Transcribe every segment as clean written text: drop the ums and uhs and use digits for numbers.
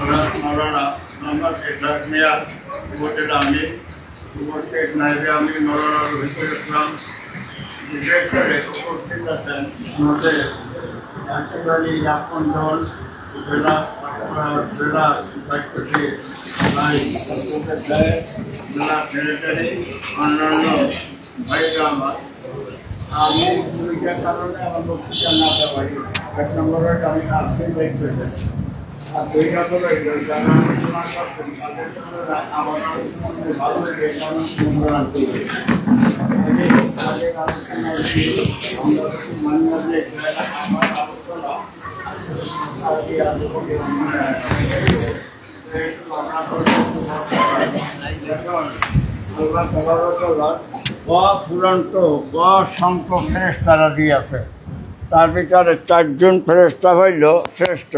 मौलाना Mohammad Ishraq मियां उपजिला आमिर উপস্থিত নায়েবে আমির মৌলানা রফিকুল ইসলাম বিশেষ করে উপস্থিত আছেন আমাদের একেবারে আপনজন জেলা দায়িত্বশীল ভাই জেলা সেক্রেটারি অন্যান্য ভাইরা আমার আমি দুইটা কারণে আমার বক্তৃতা না দেওয়া পারি। এক নম্বরে আমি আর্থিক দায়িত্ব আর দুই নম্বরে যারা আমার ভালো লাগে আগের আলোচনা আমরা মান্য যে আমার আলোচনা অফুরন্ত অসংখ্য ফেরেশতারা দিয়েছে, তার ভিতরে 4 জন ফেরেশতা হইল শ্রেষ্ঠ।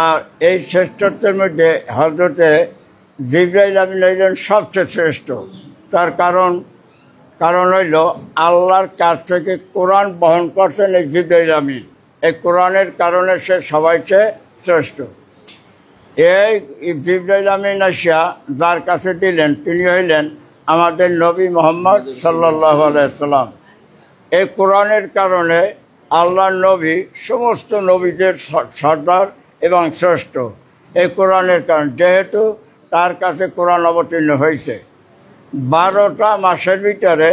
আর এই শ্রেষ্ঠত্বের মধ্যে হযরতে জিবরাইল আমিন হইলেন সবচেয়ে শ্রেষ্ঠ। তার কারণ হইল আল্লাহর কাছ থেকে কোরআন বহন করছেন এই জিবরাইল আমিন। এই কোরআনের কারণে সে সবাইকে শ্রেষ্ঠ। এই জিবরাইল আমিন আসিয়া যার কাছে দিলেন তিনি হইলেন আমাদের নবী মুহাম্মদ সাল্লাল্লাহু আলাইহি সাল্লাম। এই কোরআনের কারণে আল্লাহর নবী সমস্ত নবীদের সর্দার এবং শ্রেষ্ঠ। এই কোরআনের কারণ যেহেতু তার কাছে কোরআন অবতীর্ণ হয়েছে। 12টা মাসের ভিতরে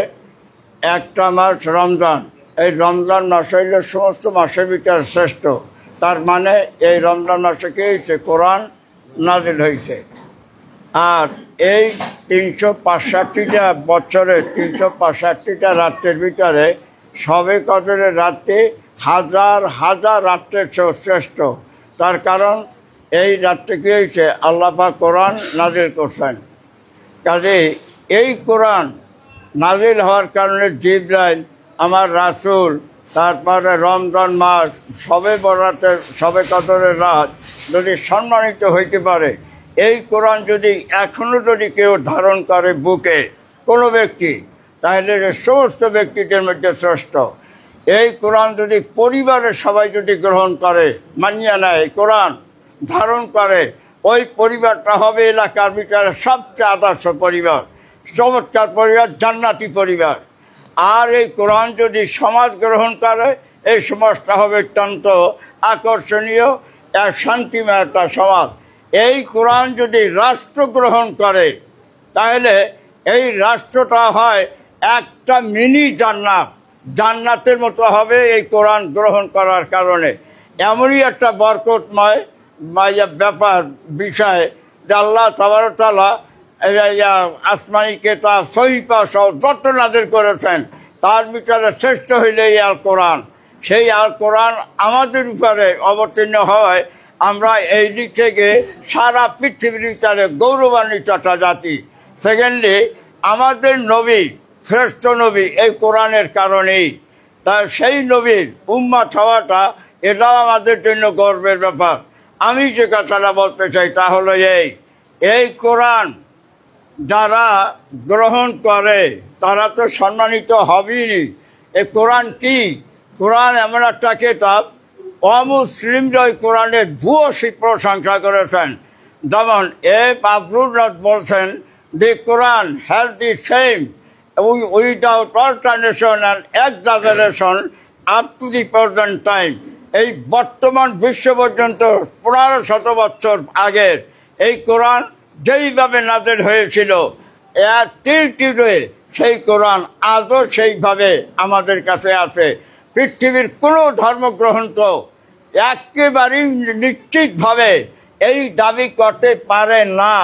একটা মাস রমজান, এই রমজান মাস হইল সমস্ত মাসের ভিতরে শ্রেষ্ঠ। তার মানে এই রমজান মাসে কি হয়েছে? কোরআন নাজিল হয়েছে। আর এই 365টা বছরে 365টা রাত্রের ভিতরে শবে কদরের রাত্রি হাজার হাজার রাত্রের শ্রেষ্ঠ। তার কারণ এই রাত্রে কি হয়েছে? আল্লাহ পাক কোরআন নাজিল করছেন। কাজে এই কোরআন নাজিল হওয়ার কারণে জিবরাইল আমার রাসূল, তারপরে রমজান মাস, শবে বরাতের শবে কদরের রাত যদি সম্মানিত হইতে পারে, এই কোরআন যদি এখনও যদি কেউ ধারণ করে বুকে কোনো ব্যক্তি, তাহলে সমস্ত ব্যক্তিদের মধ্যে শ্রেষ্ঠ। এই কোরআন যদি পরিবারের সবাই যদি গ্রহণ করে, মানিয়া নেয়, কোরআন ধারণ করে, ওই পরিবারটা হবে এলাকার ভিতরে সবচেয়ে আদর্শ পরিবার, চমৎকার পরিবার, জান্নাতি পরিবার। আর এই কোরআন যদি সমাজ গ্রহণ করে, এই সমাজটা হবে অত্যন্ত আকর্ষণীয় এক শান্তিময় একটা সমাজ। এই কোরআন যদি রাষ্ট্র গ্রহণ করে, তাহলে এই রাষ্ট্রটা হয় একটা মিনি জান্নাত, জান্নাতের মতো হবে এই কোরআন গ্রহণ করার কারণে। এমনই একটা বরকতময় ব্যাপার বিষয় যে আল্লাহ তাবারক ওয়া তাআলা আসমানি কিতাব সহিফা সহ যত নাযিল করেছেন তার ভিতরে শ্রেষ্ঠ হইলে এই আল কোরআন। সেই আল কোরআন আমাদের উপরে অবতীর্ণ হয়, আমরা এই দিক থেকে সারা পৃথিবীর ভিতরে গৌরবান্বিত একটা জাতি। সেকেন্ডলি আমাদের নবী শ্রেষ্ঠ নবী এই কোরআনের কারণেই। তাই সেই নবীর উম্মত হওয়াটা এটাও আমাদের জন্য গর্বের ব্যাপার। আমি যে কথাটা বলতে চাই তা হলো এই কোরআন যারা গ্রহণ করে তারা তো সম্মানিত হবেই। এই কোরআন কি? কোরআন এমন একটা কিতাব, অমুসলিমরা ওই কোরআনের ভূয়সী প্রশংসা করেছেন। যেমন আবরুল্লাহ বলছেন, the Quran has the same without alternation and exaggeration up to the present time. এই বর্তমান বিশ্ব পর্যন্ত 1500 বছর আগের এই কোরআন যেইভাবে নাযিল হয়েছিল টিরে সেই কোরআন আজও সেইভাবে আমাদের কাছে আছে। পৃথিবীর কোনো ধর্মগ্রন্থ একেবারেই নিশ্চিতভাবে এই দাবি করতে পারে না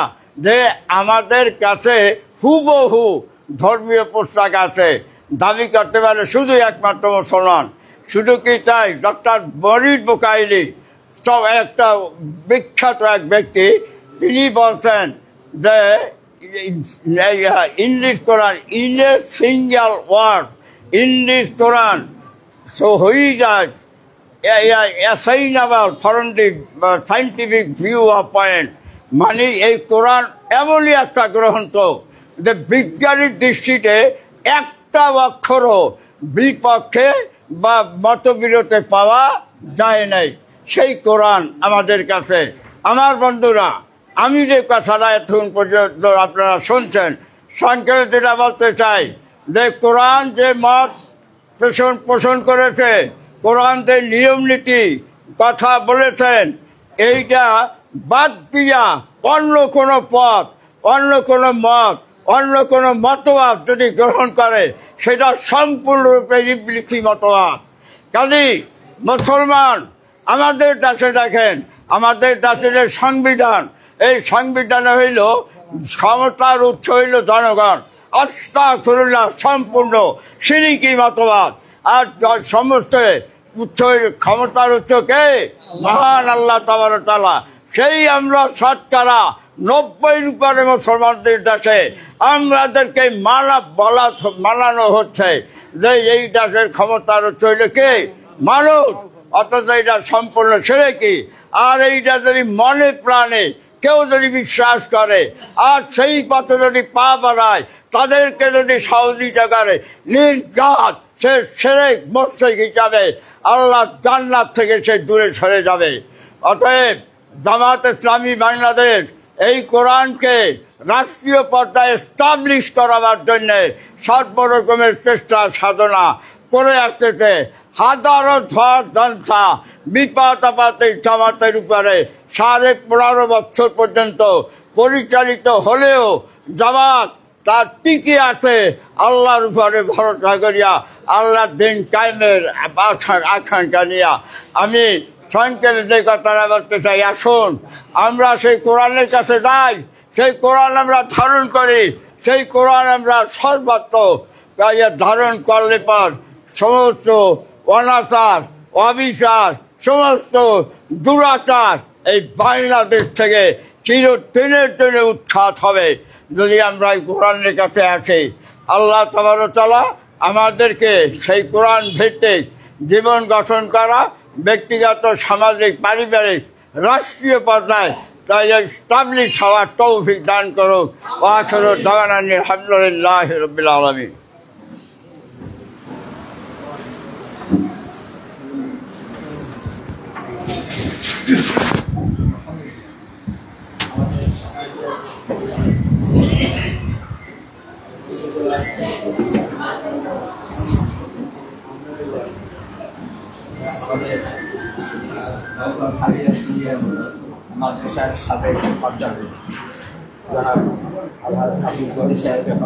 যে আমাদের কাছে হুবহু ধর্মীয় পুস্তক আছে। দাবি করতে পারে শুধু একমাত্র মুসলমান। শুধু কি চাই? ডক্টর মরিদ বুকাইলি একটা বিখ্যাত এক ব্যক্তি, তিনি বলছেন যে in this Quran, in a single word, in this Quran, so which is assignable from the scientific view of point, মানে এই কোরআন এমনই একটা গ্রন্থ যে বিজ্ঞানের দৃষ্টিতে একটা অক্ষরও বিপক্ষে বা মতবিরোধে পাওয়া যায় নাই। সেই কোরআন আমাদের কাছে। আমার বন্ধুরা, আমি যে কথাটা এতক্ষণ পর্যন্ত আপনারা শুনছেন, সংক্ষেপে যেটা বলতে চাই যে কোরআন যে মত পোষণ করেছে, কোরআন যে নিয়ম নীতি কথা বলেছেন, এইটা বাদ দিয়া অন্য কোনো পথ, অন্য কোনো মত, অন্য কোনো মতবাদ যদি গ্রহণ করে, সেটা সম্পূর্ণরূপে ইবলিসি মতবাদ। কাজী মুসলমান, আমাদের দেশে দেখেন, আমাদের দেশের যে সংবিধান, এই সংবিধানে হইল ক্ষমতার উৎস হইল জনগণ। আস্তাগফিরুল্লাহ, সম্পূর্ণ শিরকি মতবাদ। আর সমস্ত উচ্চ ক্ষমতার উৎস কে? মহান আল্লাহ তাবারক তাআলা। সেই আমরা শতকরা 90 উপরে মুসলমানদের দেশে আমাদেরকে মানানো হচ্ছে যে এই দেশের ক্ষমতার উৎস হইল কে? মানুষ। অথচ এটা সম্পূর্ণ শিরকি। আর এইটা যদি মনে প্রাণে কেউ যদি বিশ্বাস করে আর সেই পথে যদি পা বাড়ায়, তাদেরকে যদি সহযোগিতা করে, নির্ঘাত সে শিরক মুশরিক হিসাবে আল্লাহ জান্নাত থেকে সে দূরে সরে যাবে। অতএব জামাত ইসলামী বাংলাদেশ এই কোরআনকে রাষ্ট্রীয় পর্যায়ে এস্টাবলিশ করাবার জন্য সর্বরকমের চেষ্টা সাধনা করে আসতেছে। হাজারো ঝড় ঝঞ্ঝা বিপদ আপদে জামাতের উপরে 15.5 বছর পর্যন্ত পরিচালিত হলেও জামাত তার টিকে আছে আল্লাহর উপরে ভরসা করিয়া, আল্লাহর দিন কায়েমের আকাঙ্ক্ষা নিয়া। আমি সংক্ষেপে যে কথাটা বলতে চাই, আসুন আমরা সেই কোরআনের কাছে যাই, সেই কোরআন আমরা ধারণ করি, সেই কোরআন আমরা সর্বত্র ধারণ করলে পর সমস্ত অনাচার, অবিচার, সমস্ত দুরাচার এই বাংলাদেশ থেকে চিরদিনের জন্য উৎখাত হবে যদি আমরা এই কোরআনের কাছে আসি। আল্লাহ তাবারক তাআলা আমাদেরকে সেই কোরআন ভিত্তিক জীবন গঠন করা, ব্যক্তিগত, সামাজিক, পারিবারিক, রাষ্ট্রীয় পর্যায়ে তাই এস্টাবলিশ হওয়ার তৌফিক দান করুক। ওয়া আখিরু দাওয়ানা আলহামদুলিল্লাহি রাব্বিল আলামিন। মাদ্রাসার সাবেক অধ্যাপক জনাব হাফিজ গনি সাহেবের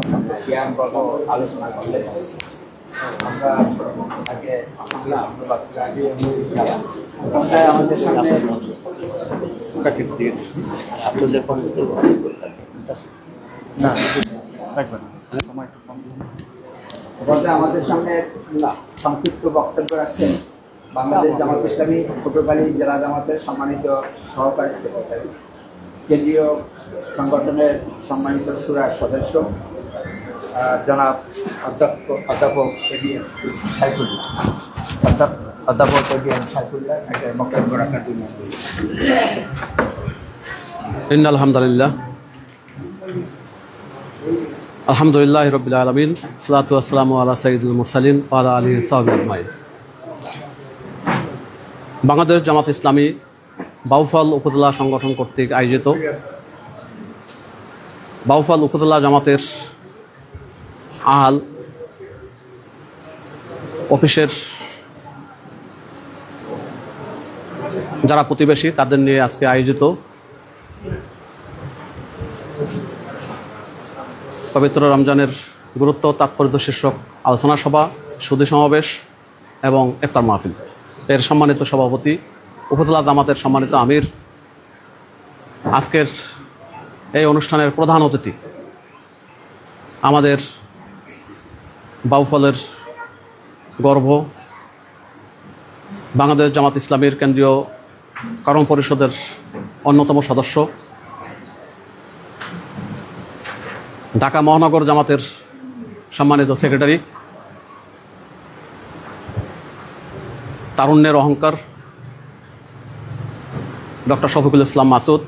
জ্ঞানগত আলোচনা করলেন। আমরা তাকে আমাদের সামনে আমাদের সামনে সংক্ষিপ্ত বক্তব্য রাখছেন বাংলাদেশ জামাত ইসলামী পটুয়াখালী জেলা জামাতের সম্মানিত সহকারী সেক্রেটারি, কেন্দ্রীয় সংগঠনের সম্মানিত সুরার সদস্য জনাব অধ্যাপক এবিএম সাইফুল্লাহ। অধ্যাপক এবিএম সাইফুল্লাহ তাকে বক্তব্য রাখার জন্য। আলহামদুলিল্লাহ রাব্বিল আলামিন, সালাতু ওয়াসসালামু আলা সাইয়্যিদিল মুরসালিন ওয়া আলা আলিহি ওয়া সাহবিহি আজমাইন। বাংলাদেশ জামাত ইসলামী বাউফল উপজেলা সংগঠন কর্তৃক আয়োজিত বাউফল উপজেলা জামাতের আহাল অফিসের যারা প্রতিবেশী তাদের নিয়ে আজকে আয়োজিত পবিত্র রমজানের গুরুত্ব তাৎপর্য শীর্ষক আলোচনা সভা, সুধী সমাবেশ এবং ইফতার মাহফিল এর সম্মানিত সভাপতি, উপজেলা জামাতের সম্মানিত আমির, আজকের এই অনুষ্ঠানের প্রধান অতিথি আমাদের বাউফলের গর্ব, বাংলাদেশ জামাত ইসলামীর কেন্দ্রীয় কারণ পরিষদের অন্যতম সদস্য, ঢাকা মহানগর জামাতের সম্মানিত সেক্রেটারি, তারুণ্যের অহংকার ডক্টর শফিকুল ইসলাম মাসুদ,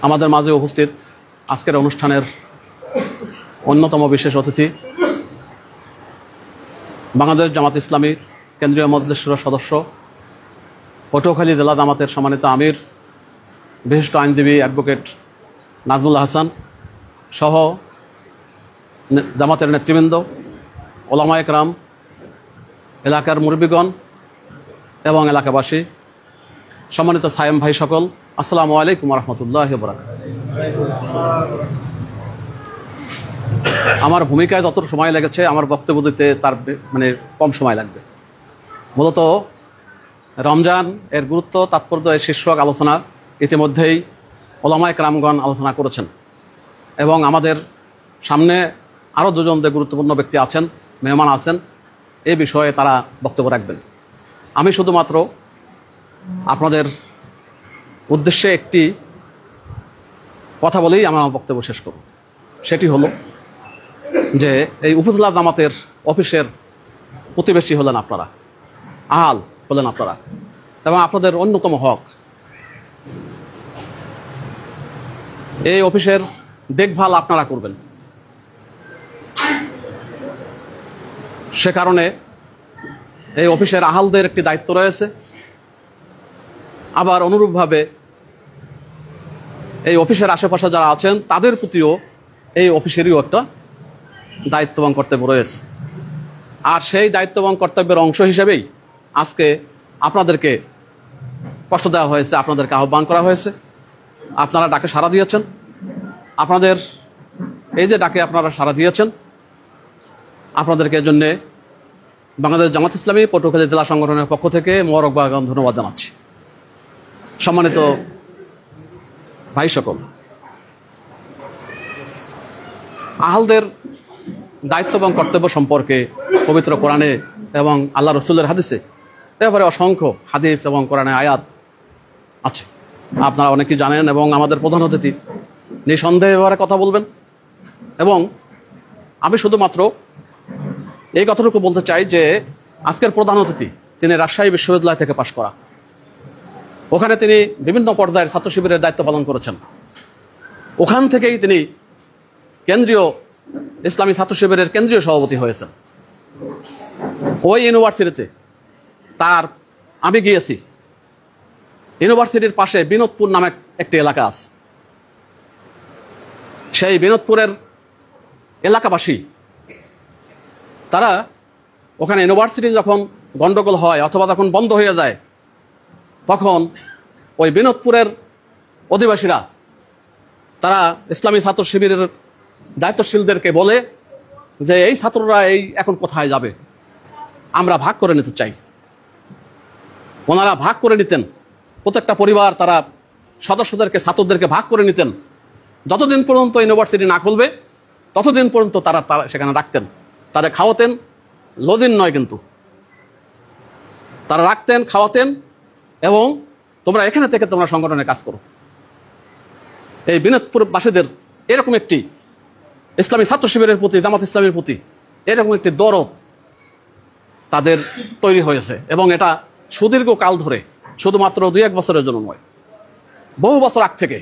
আমাদের মাঝে উপস্থিত আজকের অনুষ্ঠানের অন্যতম বিশেষ অতিথি বাংলাদেশ জামাত ইসলামী কেন্দ্রীয় মজলিস সদস্য পটুয়াখালী জেলা জামাতের সম্মানিত আমির, বিশিষ্ট আইনজীবী অ্যাডভোকেট নাজমুল্লাহ হাসান সহ জামাতের নেতৃবৃন্দ, ওলামা একরাম, এলাকার মুরব্বীগণ এবং এলাকাবাসী, সম্মানিত সায়েম ভাই সকল, আসসালামু আলাইকুম রহমতুল্লাহ বারাকাতুহু। আমার ভূমিকায় যত সময় লেগেছে আমার বক্তব্য দিতে তার কম সময় লাগবে। মূলত রমজান এর গুরুত্ব, তাৎপর্য, এর শীর্ষক আলোচনা ইতিমধ্যেই ওলামায়ে কেরামগণ আলোচনা করেছেন এবং আমাদের সামনে আরও দুজন যে গুরুত্বপূর্ণ ব্যক্তি আছেন, মেহমান আছেন, এই বিষয়ে তারা বক্তব্য রাখবেন। আমি শুধুমাত্র আপনাদের উদ্দেশ্যে একটি কথা বলেই আমার বক্তব্য শেষ করব। সেটি হলো যে এই উপজেলা জামাতের অফিসের প্রতিবেশী হলেন আপনারা, আহাল হলেন আপনারা, এবং আপনাদের অন্যতম হক এই অফিসের দেখভাল আপনারা করবেন। সে কারণে এই অফিসের আহালদের একটি দায়িত্ব রয়েছে, আবার অনুরূপভাবে এই অফিসের আশেপাশে যারা আছেন তাদের প্রতিও এই অফিসেরও একটা দায়িত্ব এবং কর্তব্য রয়েছে। আর সেই দায়িত্ব এবং কর্তব্যের অংশ হিসেবেই আজকে আপনাদেরকে কষ্ট দেওয়া হয়েছে, আপনাদেরকে আহ্বান করা হয়েছে। আপনারা ডাকে সাড়া দিয়েছেন। আপনাদের এই যে ডাকে আপনারা সাড়া দিয়েছেন, আপনাদেরকে এর জন্যে বাংলাদেশ জামাত ইসলামী পটুয়াখালী জেলা সংগঠনের পক্ষ থেকে মোবারকবাদ এবং ধন্যবাদ জানাচ্ছি। সম্মানিত ভাই সকল, আহালদের দায়িত্ব এবং কর্তব্য সম্পর্কে পবিত্র কোরআনে এবং আল্লাহ রসুলের হাদিসে এবারে অসংখ্য হাদিস এবং কোরআনে আয়াত আছে, আপনারা অনেকেই জানেন। এবং আমাদের প্রধান অতিথি নিঃসন্দেহে এবারে কথা বলবেন। এবং আমি শুধুমাত্র এই কথাটুকু বলতে চাই যে আজকের প্রধান অতিথি তিনি রাজশাহী বিশ্ববিদ্যালয় থেকে পাশ করা, ওখানে তিনি বিভিন্ন পর্যায়ের ছাত্র শিবিরের দায়িত্ব পালন করেছেন। ওখান থেকেই তিনি কেন্দ্রীয় ইসলামী ছাত্র শিবিরের কেন্দ্রীয় সভাপতি হয়েছেন। ওই ইউনিভার্সিটিতে আমি গিয়েছি, ইউনিভার্সিটির পাশে বিনোদপুর নামে একটি এলাকা আছে। সেই বিনোদপুরের এলাকাবাসী তারা ওখানে ইউনিভার্সিটি যখন গন্ডগোল হয় অথবা যখন বন্ধ হয়ে যায়, তখন ওই বিনোদপুরের অধিবাসীরা তারা ইসলামী ছাত্র শিবিরের দায়িত্বশীলদেরকে বলে যে এই ছাত্ররা এখন কোথায় যাবে, আমরা ভাগ করে নিতে চাই। ওনারা ভাগ করে নিতেন, প্রত্যেকটা পরিবার তারা সদস্যদেরকে, ছাত্রদেরকে ভাগ করে নিতেন। যতদিন পর্যন্ত ইউনিভার্সিটি না খুলবে ততদিন পর্যন্ত তারা সেখানে রাখতেন, তারা খাওয়াতেন, লজিন নয় কিন্তু, তারা রাখতেন, খাওয়াতেন এবং তোমরা এখানে থেকে তোমরা সংগঠনের কাজ করো। এই বিনোদপুরবাসীদের এরকম একটি ইসলামী ছাত্র শিবিরের প্রতি, জামাত ইসলামের প্রতি এরকম একটি দরদ তাদের তৈরি হয়েছে এবং এটা সুদীর্ঘ কাল ধরে, শুধুমাত্র 2-1 বছরের জন্য নয়, বহু বছর আগ থেকে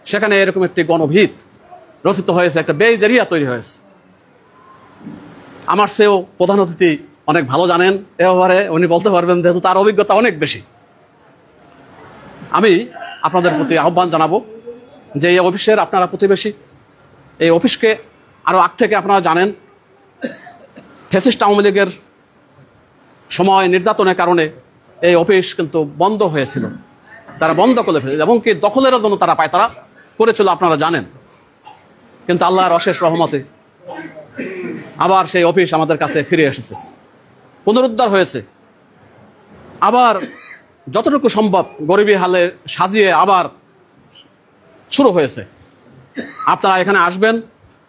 সেখানে এরকম একটি গণভিত রচিত হয়েছে, একটা বেজেরিয়া তৈরি হয়েছে। আমার চেয়েও প্রধান অতিথি অনেক ভালো জানেন এ ব্যাপারে, উনি বলতে পারবেন যেহেতু তার অভিজ্ঞতা অনেক বেশি। আমি আপনাদের প্রতি আহ্বান জানাবো যে এই অফিসের আপনারা প্রতিবেশী, এই অফিসকে আরও আগ থেকে আপনারা জানেন ফ্যাসিস্ট আওয়ামী লীগের সময় নির্যাতনের কারণে এই অফিস কিন্তু বন্ধ হয়েছিল, তারা বন্ধ করে ফেলেছে এবং কি দখলের জন্য তারা পায়তারা করেছিল, আপনারা জানেন। কিন্তু আল্লাহর অশেষ রহমতে আবার সেই অফিস আমাদের কাছে ফিরে এসেছে, পুনরুদ্ধার হয়েছে। আবার যতটুকু সম্ভব গরিবী হালে সাজিয়ে আবার শুরু হয়েছে। আপনারা এখানে আসবেন,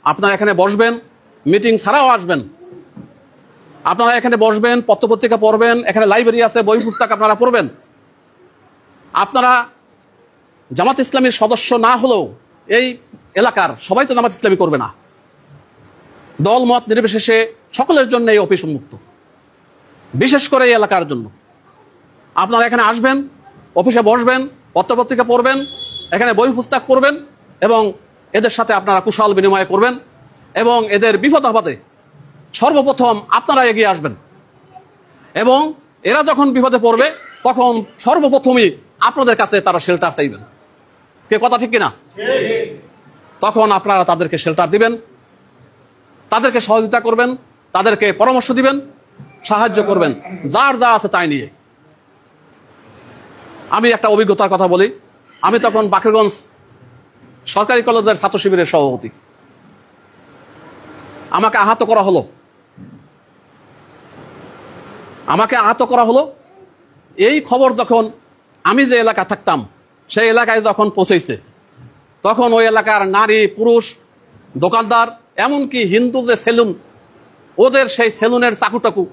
আপনারা এখানে বসবেন, মিটিং ছাড়াও আসবেন, আপনারা এখানে বসবেন, পত্রপত্রিকা পড়বেন, এখানে লাইব্রেরি আছে, বই পুস্তক আপনারা পড়বেন। আপনারা জামাত ইসলামীর সদস্য না হলেও এই এলাকার সবাই তো জামাত ইসলামী করবে না, দল মত নির্বিশেষে সকলের জন্য এই অফিস উন্মুক্ত, বিশেষ করে এই এলাকার জন্য। আপনারা এখানে আসবেন, অফিসে বসবেন, পত্রপত্রিকা পড়বেন, এখানে বই পুস্তক পড়বেন এবং এদের সাথে আপনারা কুশল বিনিময় করবেন এবং এদের বিপদ আপদে সর্বপ্রথম আপনারা এগিয়ে আসবেন এবং এরা যখন বিপদে পড়বে তখন সর্বপ্রথমই আপনাদের কাছে তারা শেল্টার চাইবেন। কে কথা ঠিক কিনা? তখন আপনারা তাদেরকে শেল্টার দিবেন, তাদেরকে সহযোগিতা করবেন, তাদেরকে পরামর্শ দিবেন, সাহায্য করবেন, যার যা আছে তাই নিয়ে। আমি একটা অভিজ্ঞতার কথা বলি। আমি তখন বাকেরগঞ্জ সরকারি কলেজের ছাত্র শিবিরের সভাপতি। আমাকে আহত করা হলো। এই খবর যখন আমি যে এলাকা থাকতাম সেই এলাকায় যখন পৌঁছেছে, তখন ওই এলাকার নারী পুরুষ দোকানদার, এমনকি হিন্দু যে সেলুন, ওদের সেই সেলুনের চাকুটাকু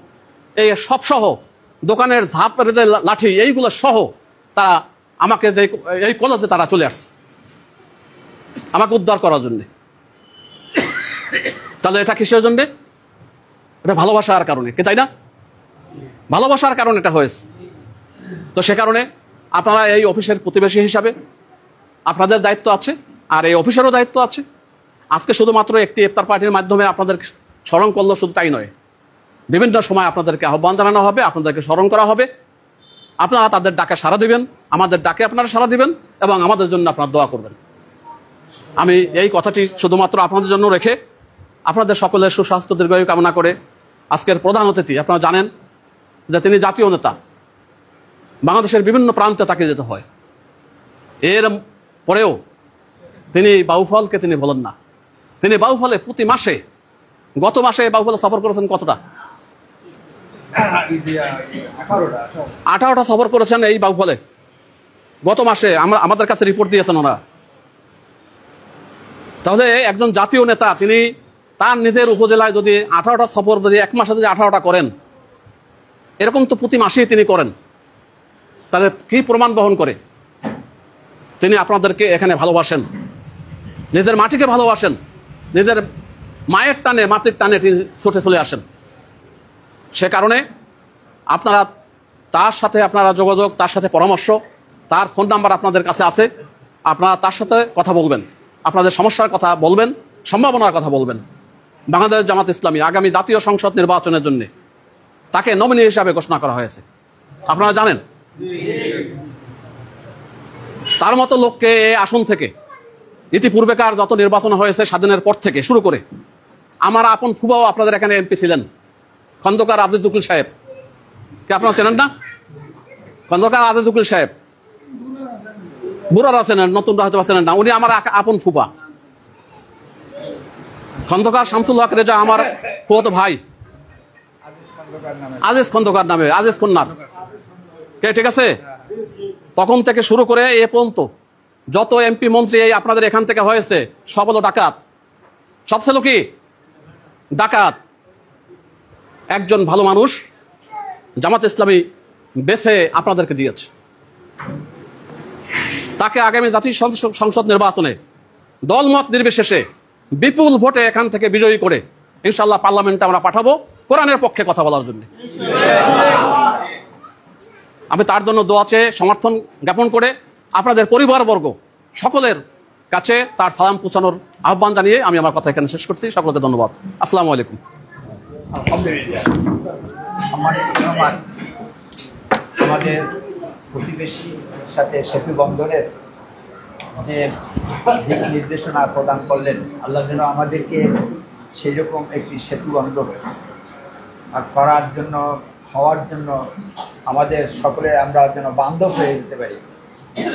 এই সব সহ, দোকানের ঝাঁপের যে লাঠি, এইগুলো সহ তারা আমাকে যে এই কলেজে তারা চলে আসছে আমাকে উদ্ধার করার জন্য। তাহলে এটা কিসের জন্যে? এটা ভালোবাসার কারণে, কি তাই না? ভালোবাসার কারণে এটা হয়েছে। তো সে কারণে আপনারা এই অফিসের প্রতিবেশী হিসাবে আপনাদের দায়িত্ব আছে, আর এই অফিসেরও দায়িত্ব আছে। আজকে শুধুমাত্র একটি ইফতার পার্টির মাধ্যমে আপনাদের স্মরণ করলো শুধু তাই নয়, বিভিন্ন সময় আপনাদেরকে আহ্বান জানানো হবে, আপনাদেরকে স্মরণ করা হবে। আপনারা তাদের ডাকে সাড়া দিবেন, আমাদের ডাকে আপনারা সাড়া দিবেন, এবং আমাদের জন্য আপনারা দোয়া করবেন। আমি এই কথাটি শুধুমাত্র আপনাদের জন্য রেখে আপনাদের সকলের সুস্বাস্থ্য দীর্ঘায়ু কামনা করে আজকের প্রধান অতিথি, আপনারা জানেন যে তিনি জাতীয় নেতা, বাংলাদেশের বিভিন্ন প্রান্তে তাকে যেতে হয়। এর পরেও তিনি বাউফলকে তিনি বলেন না। তিনি বাউফলে প্রতি মাসে, গত মাসে বাউফলে সফর করেছেন কতটা? 18টা সফর করেছেন এই বাউফলে গত মাসে। আমাদের কাছে রিপোর্ট দিয়েছেন ওরা। তাহলে একজন জাতীয় নেতা তিনি তার নিজের উপজেলায় যদি 18টা সফর, যদি এক মাসে যদি 18টা করেন, এরকম তো প্রতি মাসেই তিনি করেন, তাহলে কি প্রমাণ বহন করে? তিনি আপনাদেরকে এখানে ভালোবাসেন, নিজের মাটিকে ভালোবাসেন, নিজের মায়ের টানে, মাটির টানে তিনি ছুটে চলে আসেন। সে কারণে আপনারা তার সাথে আপনারা যোগাযোগ, তার সাথে পরামর্শ, তার ফোন নাম্বার আপনাদের কাছে আছে। আপনারা তার সাথে কথা বলবেন, আপনাদের সমস্যার কথা বলবেন, সম্ভাবনার কথা বলবেন। বাংলাদেশ জামাত ইসলামী আগামী জাতীয় সংসদ নির্বাচনের জন্য তাকে নমিনি হিসাবে ঘোষণা করা হয়েছে, আপনারা জানেন। তার মতো লোককে এই আসন থেকে ইতিপূর্বেকার যত নির্বাচন হয়েছে স্বাধীনের পর থেকে শুরু করে, আমার আপন ফুবাও আপনাদের এখানে এমপি ছিলেন, খন্দকার আজিজ উকিল সাহেব, কে আপনারা চেনেন না? খন্দকার আজিজ উকিল সাহেব, বুড়ারা চেনেন, নতুনরা হয়তো চেনেন না। উনি আমার আপন ফুপা। খন্দকার শামসুল হক রেজা আমার ফুয়াতো ভাই, আজিজ খন্দকার নামে, আজিজ কন্যার কে, ঠিক আছে? তখন থেকে শুরু করে এ পর্যন্ত যত এমপি মন্ত্রী এই আপনাদের এখান থেকে হয়েছে সব হলো ডাকাত, সব ছিল কি ডাকাত। একজন ভালো মানুষ জামাত ইসলামী বেছে আপনাদেরকে দিয়েছে, তাকে আগামী জাতীয় সংসদ নির্বাচনে দলমত নির্বিশেষে বিপুল ভোটে এখান থেকে বিজয়ী করে ইনশাল্লাহ পার্লামেন্টে আমরা পাঠাবো কোরআনের পক্ষে কথা বলার জন্য। আমি তার জন্য দোয়া চেয়ে সমর্থন জ্ঞাপন করে আপনাদের পরিবারবর্গ সকলের কাছে তার সালাম পৌঁছানোর আহ্বান জানিয়ে আমি আমার কথা এখানে শেষ করছি। সকলকে ধন্যবাদ। আসসালামু আলাইকুম। আলহামদুলিল্লাহ। সম্মানিত মেহমান, আমাদের প্রতিবেশীর সাথে সেতু বন্ধনের যে দিক নির্দেশনা প্রদান করলেন, আল্লাহ যেন আমাদেরকে সেই রকম একটি সেতু বন্ধন আর করার জন্য, হওয়ার জন্য, আমাদের সকলে আমরা যেন বান্ধব হয়ে যেতে পারি,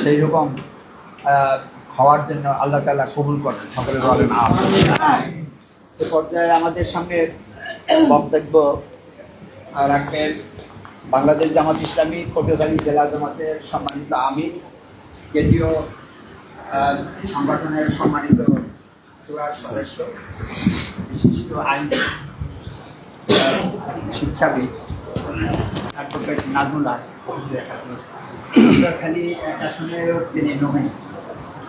সেই রকম হওয়ার জন্য আল্লাহ তাআলা কবুল করেন। সকলে বলেন আমিন। এ পর্যায়ে আমাদের সঙ্গে বক্তব্য রাখবেন বাংলাদেশ জামাত ইসলামী পটুয়াখালী জেলা জামাতের সম্মানিত আমির, কেন্দ্রীয় সংগঠনের সম্মানিত সুরার সদস্য, বিশিষ্ট আইন শিক্ষাবিদ অ্যাডভোকেট নাজমুল হাসান, পটুয়াখালী এক আসনেও তিনি নমিনি।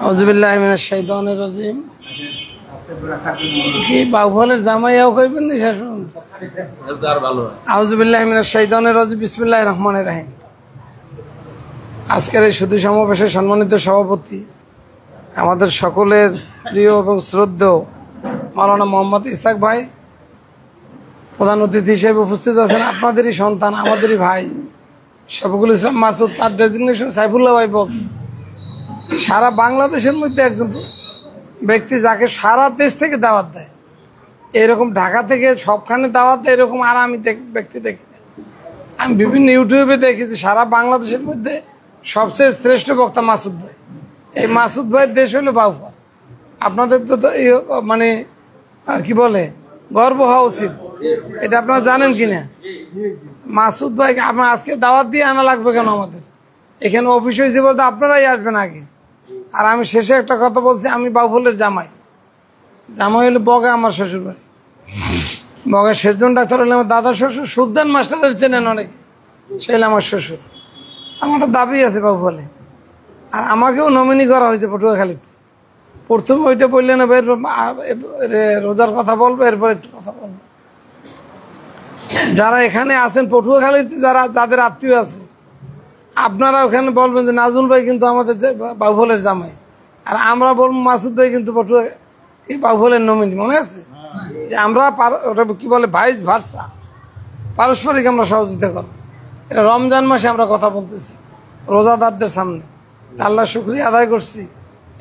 আউযুবিল্লাহি মিনাশ শাইতানির রাজিম। কি বাউফলের জামাইয়াও কইবেন না শেষ পর্যন্ত? আউযুবিল্লাহি মিনাশ শাইতানির রাজিম। বিসমিল্লাহির রহমানির রহিম। আজকের এই শুধু সমাবেশের সম্মানিত সভাপতি, আমাদের সকলের প্রিয় এবং শ্রদ্ধেয় মাওলানা মোহাম্মদ ইসহাক ভাই, প্রধান অতিথি হিসেবে উপস্থিত আছেন আপনাদেরই সন্তান, আমাদেরই ভাই শফিকুল ইসলাম মাসুদ, তার ডেজিগনেশন সাইফুল্লাহ ভাই বলছে সারা বাংলাদেশের মধ্যে একজন ব্যক্তি যাকে সারা দেশ থেকে দাওয়াত দেয়, এরকম ঢাকা থেকে সবখানে দাওয়াত দেয় এরকম আর আমি ব্যক্তি দেখি না। আমি বিভিন্ন ইউটিউবে দেখেছি সারা বাংলাদেশের মধ্যে সবচেয়ে শ্রেষ্ঠ বক্তা মাসুদ ভাই। এই মাসুদ ভাইয়ের দেশ হলো বাউফল। আপনাদের তো মানে কি বলে গর্ব হওয়া উচিত, এটা আপনারা জানেন কিনা? মাসুদ ভাইকে আপনার আজকে দাওয়াত দিয়ে আনা লাগবে কেন? আমাদের এখানে অফিস হয়েছে বলতে আপনারাই আসবেন আগে। আর আমি শেষে একটা কথা বলছি, আমি বাউফলের জামাই হলো বগা, আমার শ্বশুর বাড়ি বগা। শেষজন ডাক্তার হলে আমার দাদা শ্বশুর, সুলতান মাস্টারের চেনেন অনেকে, সে হলো আমার শ্বশুর। আমার একটা দাবি আছে বাউফলে, আর আমাকেও নমিনি করা হয়েছে পটুয়াখালীতে। প্রথমে ওইটা বললে না ভাই, রোজার কথা বলবো, এরপর একটু কথা বলবো। যারা এখানে আছেন পটুয়াখালীতে, যাদের আত্মীয় আছে, আপনারা ওখানে বলবেন যে নাজুল ভাই কিন্তু আমাদের বাউফলের জামাই, আর আমরা বলবো মাসুদ ভাই কিন্তু বাউফলের নমিনি। মনে আছে যে আমরা ওটা কি বলে ভাইস ভার্সা, পারস্পরিক আমরা সহযোগিতা করবো। এটা রমজান মাসে আমরা কথা বলতেছি রোজাদারদের সামনে। আল্লাহ শুকরিয়া আদায় করছি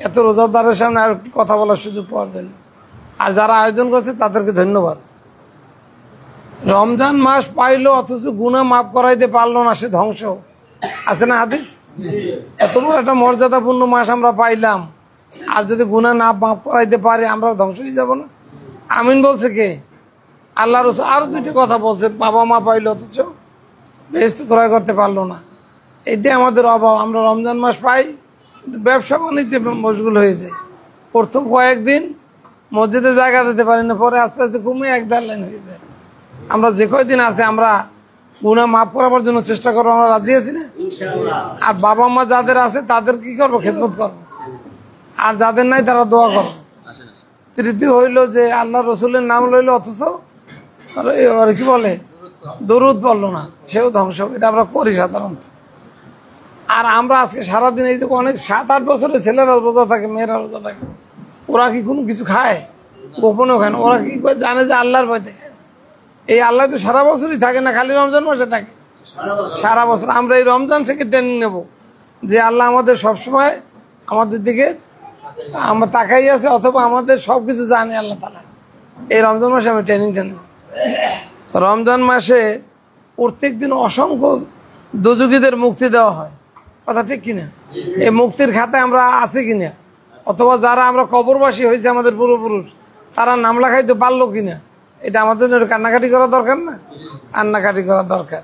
এত রোজাদারের সামনে আর একটু কথা বলার সুযোগ পাওয়ার জন্য। আর যারা আয়োজন করছে তাদেরকে ধন্যবাদ। রমজান মাস পাইলো অথচ গুনাহ মাফ করাইতে পারলো না, সে ধ্বংস। আছে না হাদিস? এত বড় একটা মর্যাদাপূর্ণ মাস আমরা পাইলাম, আর যদি গুনাহ না মাফ করাইতে পারে আমরা ধ্বংস হয়ে যাব না? আমিন বলছে কে? আল্লাহ রাসূল। আরো দুইটা কথা বলছে, বাবা মা পাইলো অথচ বেহেশত ক্রয় করতে পারলো না। এটাই আমাদের অভাব। আমরা রমজান মাস পাই কিন্তু ব্যবসা বাণিজ্যে মশগুল হয়ে যায়। প্রথম কয়েকদিন মসজিদে জায়গা দিতে পারি না, পরে আস্তে আস্তে কমে এক দেড় লাইন হয়ে যায়। আমরা যে কয়দিন আছে আমরা গুনাহ মাফ করাবার জন্য চেষ্টা করবো, আমরা রাজি আছি না? আর বাবা মা যাদের আছে তাদের কি করবো? খেদমত করবো। আর যাদের নাই তারা দোয়া করবো। তৃতীয় হইল যে আল্লাহ রসুলের নাম লইলো অথচ কি বলে দরুদ পড়লো না, সেও ধ্বংস। এটা আমরা করি সাধারণত। আর আমরা আজকে সারাদিন এই যে অনেক 7-8 বছরের ছেলেরা রোজা থাকে, মেয়েরা রোজা থাকে, ওরা কি কোনো কিছু খায়? গোপনেও খায় না। ওরা কি করে জানে যে আল্লাহর ভয় দেখে? এই আল্লাহ তো সারা বছরই থাকে না, খালি রমজান মাসে থাকে সারা বছর। আমরা এই রমজান থেকে ট্রেনিং নেব যে আল্লাহ আমাদের সবসময় আমাদের দিকে আমরা তাকাই আছে, অথবা আমাদের সবকিছু জানে আল্লাহ তাআলা। এই রমজান মাসে আমি ট্রেনিংটা নেব। রমজান মাসে প্রত্যেক দিন অসংখ্য দুজুগীদের মুক্তি দেওয়া হয়, কথা ঠিক কিনা? এই মুক্তির খাতায় আমরা আছি কিনা, অথবা যারা আমরা কবরবাসী হয়েছে আমাদের পূর্বপুরুষ, তারা নাম লেখাইতে পারলো কিনা, এটা আমাদের জন্য কান্নাকাটি করা দরকার না? কান্নাকাটি করা দরকার।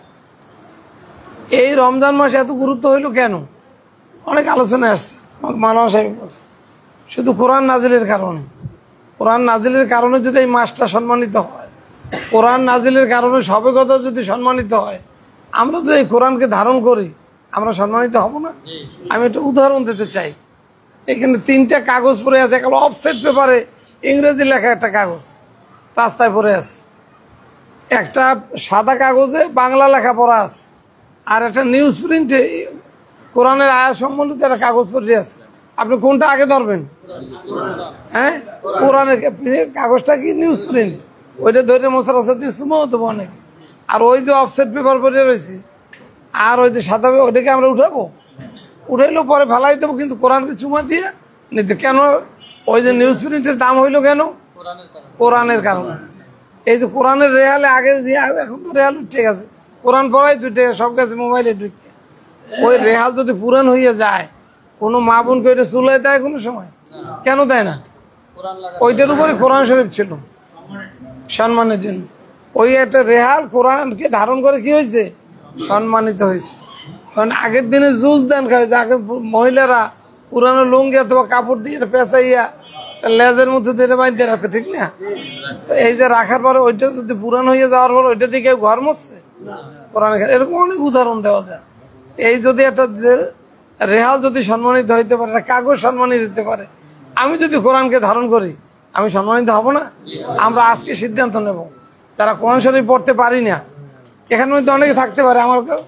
এই রমজান মাসে এত গুরুত্ব হইল কেন? অনেক আলোচনা আসছে, মাওলানা সাহেব বলছে শুধু কোরআন নাজিলের কারণে। কোরআন নাজিলের কারণে যদি এই মাসটা সম্মানিত হয়, কোরআন নাজিলের কারণে সবে কথা যদি সম্মানিত হয়, আমরা যদি এই কোরআনকে ধারণ করি আমরা সম্মানিত হব না? আমি একটা উদাহরণ দিতে চাই। এখানে 3টা কাগজ পড়ে আছে, একটা অফসেট পেপারে ইংরেজি লেখা একটা কাগজ রাস্তায় পড়ে আছে, একটা সাদা কাগজে বাংলা লেখা পড়া আছে, আর একটা নিউজ প্রিন্টে কোরআনের আয়াত সম্বন্ধিত একটা কাগজ পড়ে আছে। আপনি কোনটা আগে ধরবেন? হ্যাঁ, কোরআনের কাগজটা কি নিউজ প্রিন্ট, ওইটা ধরে মশার দিয়ে সুমাও দেবো অনেক। আর ওই যে অফসেট পেপার পড়ে রয়েছে আর ওই যে সাদা, ওইটাকে আমরা উঠাবো? উঠাইলো পরে ফেলাই দেবো, কিন্তু কোরআনকে চুমা দিয়ে নিতে। কেন? ওই যে নিউজ প্রিন্টের দাম হইলো কেন? কোরআনের কারণে। এই যে কোরআনের রেহালে আগে দিয়ে, এখন তো রেহাল ঠিক আছে, কোরআন পড়াই 2 টাকা সব কাছে মোবাইলে ঢুকতে। ওই রেহাল যদি পুরান হইয়া যায়, কোনো মা বোনকে ওইটা চুলাই দেয় কোনো সময়? কেন দেয় না? ওইটার উপরে কোরআন শরীফ ছিল সম্মানের জন্য। ওই একটা রেহাল কোরআনকে ধারণ করে কি হয়েছে? সম্মানিত হয়েছে। কারণ আগের দিনে জুস দেন খায়, আগে মহিলারা পুরানো লুঙ্গি অথবা কাপড় দিয়ে পেঁচাইয়া লেজের মধ্যে দিয়ে বাঁধতে রাখতে, ঠিক না? এই যে রাখার পরে ওইটা যদি পুরান হয়ে যাওয়ার পর ওইটা দিয়ে কেউ ঘর মরছে কোরআন, এরকম অনেক উদাহরণ দেওয়া যায়। এই যদি একটা যে রেহাল যদি সম্মানিত হইতে পারে, একটা কাগজ সম্মানিত দিতে পারে, আমি যদি কোরআনকে ধারণ করি আমি সম্মানিত হব না? আমরা আজকে সিদ্ধান্ত নেব, যারা কোরআন শরীফ পড়তে পারি না, এখানে মধ্যে অনেকে থাকতে পারে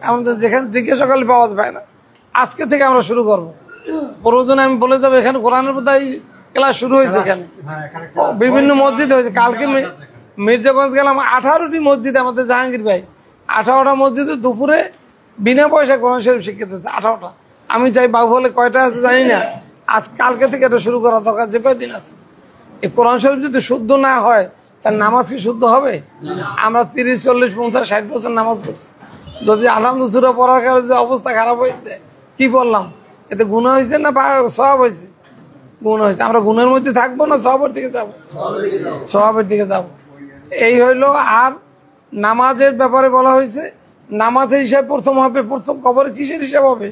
আমাদের যেখানে জিজ্ঞাসা করলে পাওয়া যায় না, আজকে থেকে আমরা শুরু করবো। প্রয়োজনে আমি বলে দেবো এখানে কোরআনের বোধহয় ক্লাস শুরু হয়েছে, এখানে বিভিন্ন মসজিদে হয়েছে। কালকে মির্জাগঞ্জ গেলাম, 18টি মসজিদে, আমাদের জাহাঙ্গীর ভাই 18টা মসজিদে দুপুরে বিনা পয়সা কোরআন শরীফ শিক্ষা দিতে 18টা। আমি চাই বাহুবলে কয়টা আছে জানি না, আজ কালকে থেকে এটা শুরু করা দরকার, যে কয়দিন আছে। এই কোরআন শরীফ যদি শুদ্ধ না হয় তার নামাজ কি শুদ্ধ হবে? আমরা 30, 40, 50, 60 বছর নামাজ পড়ছি, যদি আলহামদুলিল্লাহ পড়ার কারণে যে অবস্থা খারাপ হয়েছে, কি বললাম, এতে গুনাহ হয়েছে না সওয়াব হয়েছে? গুনাহ হয়েছে। আমরা গুনাহের মধ্যে থাকবো না সওয়াবের দিকে যাবো? সওয়াবের দিকে যাবো। এই হইলো। আর নামাজের ব্যাপারে বলা হয়েছে, নামাজের হিসাব প্রথম হবে, প্রথম কবরে কিসের হিসাব হবে?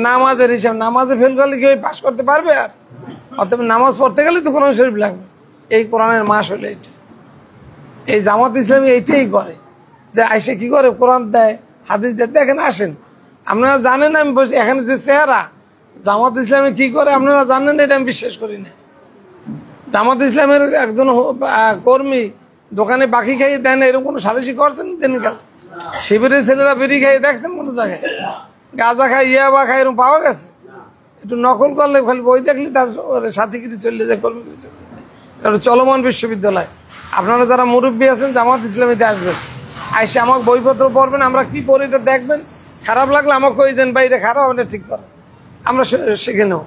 নামাজের হিসাব। নামাজে ফেল করলে কি পাস করতে পারবে? আর অতএব নামাজ পড়তে গেলে তো কোরআন শরীফ লাগবে। এই কোরআনের মাস হলো এটা। এই জামাত ইসলামী এইটাই করে, যে আইসে কি করে কোরআন দেয়, হাদিস দেয়। এখানে আসেন, আপনারা জানেন, আমি বলছি এখানে যে চেহারা জামাত ইসলামী কি করে আপনারা জানেন, এটা আমি বিশ্বাস করি না। জামাত ইসলামের একজন কর্মী দোকানে বাকি খাইয়ে দেন, এরকম কোনো সালিশি করছেন? দিনকাল শিবিরের ছেলেরা বিড়ি খাইয়ে দেখছেন কোনো জায়গায়? গাঁজা খাই, ইয়াবা খাই, এরকম পাওয়া গেছে? একটু নকল করলে, খালি বই দেখলে তার সাথী কিছু চললে যায়, কর্মী কিছু চললে। এটা চলমান বিশ্ববিদ্যালয়। আপনারা যারা মুরব্বী আছেন জামাত ইসলামীতে আসবেন, আইসে আমাকে বইপত্র পড়বেন, আমরা কি পড়ি এটা দেখবেন। খারাপ লাগলে আমাকে কই দেন, ভাই এটা খারাপ, এটা ঠিক করেন, আমরা শিখে নেব।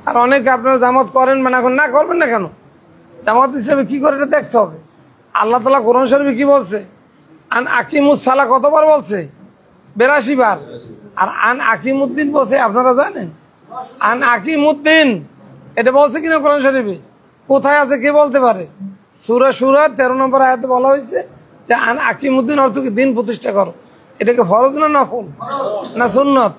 আর অনেকে আপনারা জামাত করেন বা না করবেন না কেন, জামাত ইসলামী কি করে এটা দেখতে হবে। আল্লাহ তাআলা কোরআন শরীফে কি বলছে? আন আকিমুস সালাহ কতবার বলছে? 82 বার। আর আন আকিমুদ্দিন বলছে, আপনারা জানেন? আন আকিমুদ্দিন এটা বলছে কিনা কোরআন শরীফে? কোথায় আছে কে বলতে পারে? সূরা শুরার 13 নম্বর আয়াতে বলা হয়েছে যে আন আকিমুদ্দিন অর্থ কি দিন প্রতিষ্ঠা করো। এটাকে ফরজ না নফল না সুন্নত?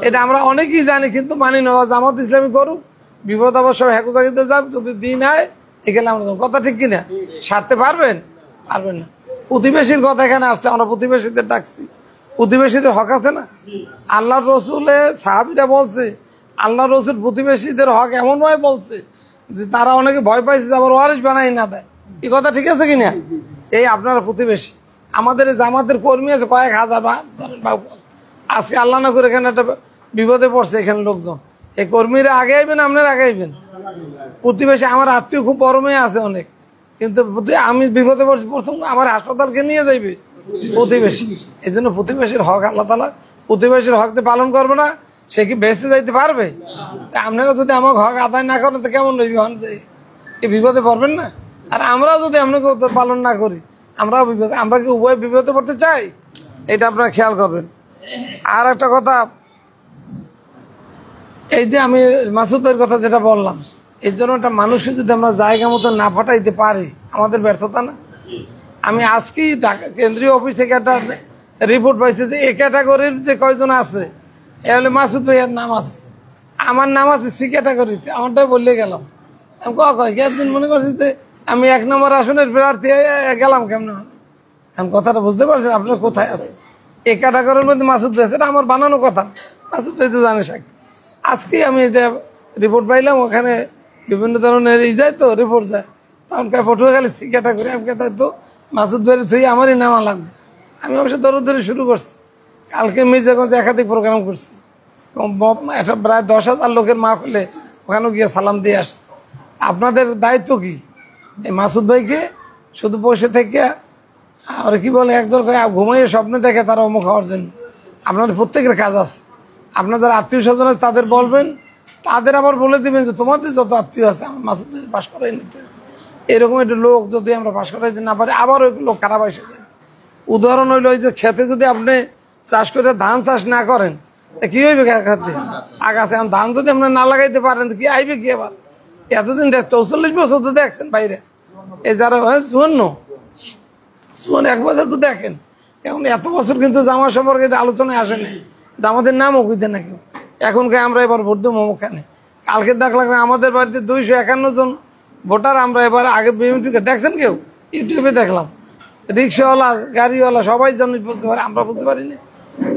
এটা আমরা অনেকেই জানি, কিন্তু মানি না। জামাত ইসলামী করুক, বিপদ আবার সব হেকুজাকিতে যাক, যদি দিন হয় এখানে আমরা কথা ঠিক কিনা? সারতে পারবেন? পারবেন না। প্রতিবেশীর কথা এখানে আসছে, আমরা প্রতিবেশীদের ডাকছি। প্রতিবেশীদের হক আছে না? আল্লাহ রসুলে সাহাবীরা বলছে, আল্লাহ রসুল প্রতিবেশীদের হক এমন ভাবে বলছে যে তারা অনেকে ভয় পাইছে যে আবার ওয়ারিশ বানাই না দেয়। এই কথা ঠিক আছে কিনা? এই আপনারা প্রতিবেশী, আমাদের জামাতের কর্মী আছে কয়েক হাজার, আজকে আল্লাহ না করে এখানে একটা বিপদে পড়ছে এখানে লোকজন, এই কর্মীরা আগে আইবেন, আপনারা আগে আইবেন। প্রতিবেশী আমার আত্মীয় খুব বড় মেয়ে আছে অনেক, কিন্তু আমি বিপদে পড়ছি, প্রথম আমার হাসপাতালকে নিয়ে যাইবে প্রতিবেশী। এই জন্য প্রতিবেশীর হক আল্লাহ তাআলা প্রতিবেশীর হক পালন করবে না, সে কি বেঁচে যাইতে পারবে? আপনারা যদি আমার হক আদায় না করেন তো কেমন বিপদে পড়বেন না? আর আমরাও যদি আপনাকে পালন না করি, আমরাও বিপদে, আমরা কি উভয় বিপদে পড়তে চাই? এটা আপনারা খেয়াল করবেন। আর একটা কথা, এই যে আমি মাসুদ ভাইয়ের কথা যেটা বললাম, এই জন্য একটা মানুষকে যদি আমরা জায়গা মতো না ফাটাইতে পারি, আমাদের ব্যর্থতা না? আমি আজকেই কেন্দ্রীয় অফিস থেকে একটা রিপোর্ট পাইছি যে এই ক্যাটাগরির যে কয়জন আছে, এ হলে মাসুদ ভাইয়ের নাম আছে, আমার নাম আছে সি ক্যাটাগরিতে, আমারটাই বললে গেলাম। আমি একদিন মনে করছি যে আমি 1 নম্বর আসনের প্রার্থী গেলাম কেমন, আমি কথাটা বুঝতে পারছি আপনার কোথায় আছে। এই ক্যাটাগরির মধ্যে মাসুদ ভাই, এটা আমার বানানো কথা, মাসুদ ভাই তো জানে। আজকেই আমি যে রিপোর্ট পাইলাম, ওখানে বিভিন্ন ধরনের যায় তো রিপোর্ট যায়, আমাকে ফটো খালি সি ক্যাটাগরি, আমাকে তাই তো মাসুদ ভাইয়ের থুই আমারই নামা লাগবে। আমি অবশ্য দৌড়ে শুরু করছি, কালকে মির্জাগঞ্জে একাধিক প্রোগ্রাম করছি, একটা প্রায় 10,000 লোকের মাহফিলে ওখানে গিয়ে সালাম দিয়ে আসছে। আপনাদের দায়িত্ব কি? এই মাসুদ ভাইকে শুধু বসে থেকে আর কি বলে একদল ঘুমাইয়ে স্বপ্নে দেখে তারা অমুক হওয়ার জন্য, আপনাদের প্রত্যেকের কাজ আছে। আপনাদের আত্মীয় স্বজন আছে তাদের বলবেন, তাদের আবার বলে দিবেন যে তোমাদের যত আত্মীয় আছে আমার মাসুদ ভাই পাশ করাই নিতে। এরকম একটা লোক যদি আমরা পাশ করাইতে না পারি, আবার ওই লোক খারাপ এসে যায়। উদাহরণ হইলো, ওই যে খেতে যদি আপনি চাষ করে ধান চাষ না করেন, কি হইবে খেতে? আগাছে ধান যদি আপনি না লাগাইতে পারেন কি আইবে কি? আবার এতদিন 44 বছর তো দেখছেন বাইরে, এই যারা চুয়ান্ন 1 বছর তো দেখেন, এখন এত বছর কিন্তু জামা সম্পর্কে আলোচনায় আসেনি, জামাতের নামও কইতে না কেউ। এখনকে আমরা এবার ভোট দেবো ওখানে, কালকে দেখলাম আমাদের বাড়িতে 251 জন ভোটার আমরা এবার আগে বিএমপিকে দেখছেন কেউ? ইউটিউবে দেখলাম, রিক্সাওয়ালা গাড়িওয়ালা সবাই জানি বলতে পারে, আমরা বলতে পারি না।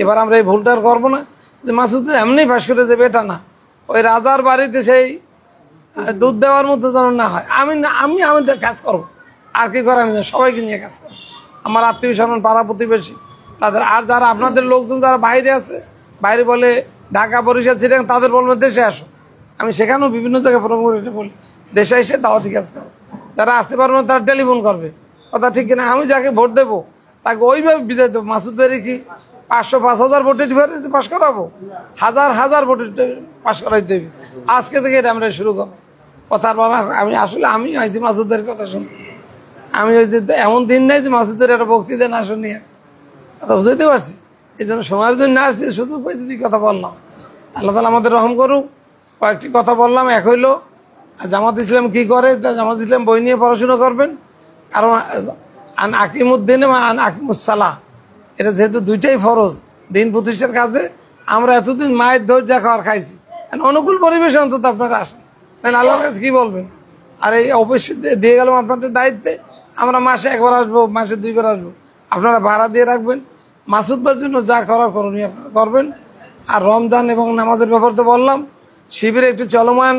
এবার আমরা এই ভুলটা আর করবো না যে মাসুদ এমনি পাশ করে দেবে, এটা না। ওই রাজার বাড়িতে সেই দুধ দেওয়ার মতো যেন না হয়। আমি কাজ করবো, আর কি করে আমি সবাইকে নিয়ে কাজ করবো, আমার আত্মীয় স্বজন পাড়া প্রতিবেশী তাদের। আর যারা আপনাদের লোকজন যারা বাইরে আছে, বাইরে বলে ঢাকা বরিশাল চিটাং, তাদের বলবো দেশে আসো। আমি সেখানেও বিভিন্ন জায়গায় প্রোগ্রাম বলি দেশে এসে দাওয়াতি কাজ করো, যারা আসতে পারবে না তারা টেলিফোন করবে, কথা ঠিক কিনা? আমি যাকে ভোট দেবো তাকে ওইভাবে বিদায় দেবো। মাসুদ ভাই কি 500-5,000 ভোটে ডিফারেন্সে পাশ করাবো? হাজার ভোটে পাশ করাইতে হবে। আজকে থেকে এটা আমরা শুরু করবো। কথার বলা আমি আইছি মাসুদের কথা শুনতে। আমি ওই যে এমন দিন নাই যে মাসুদের একটা বক্তৃতা না শুনিয়ে কথা বুঝাইতে পারছি। এই জন্য সময়ের জন্য আসছি, সুযোগ পাইছি দুই কথা বললাম। আল্লাহ তাআলা আমাদের রহম করুক। কয়েকটি কথা বললাম, এক হইল জামাত ইসলাম কি করে, জামাত ইসলাম বই নিয়ে পড়াশোনা করবেন। কারণ আকিমুদ্দিন আকিমুসালাহ, এটা যেহেতু দুইটাই ফরজ দিন প্রতিষ্ঠার কাজে, আমরা এতদিন মায়ের ধৈর্য খাওয়ার খাইছি, অনুকূল পরিবেশে অন্তত আপনারা আসেন, আল্লাহর কাছে কি বলবেন। আর এই অফিস দিয়ে গেলাম আপনাদের দায়িত্বে, আমরা মাসে একবার আসবো, মাসে 2 বার আসবো, আপনারা ভাড়া দিয়ে রাখবেন। মাসুদ ভাইয়ের জন্য যা করার করণীয় আপনারা করবেন। আর রমজান এবং নামাজের ব্যাপার তো বললাম, শিবিরে একটু চলমান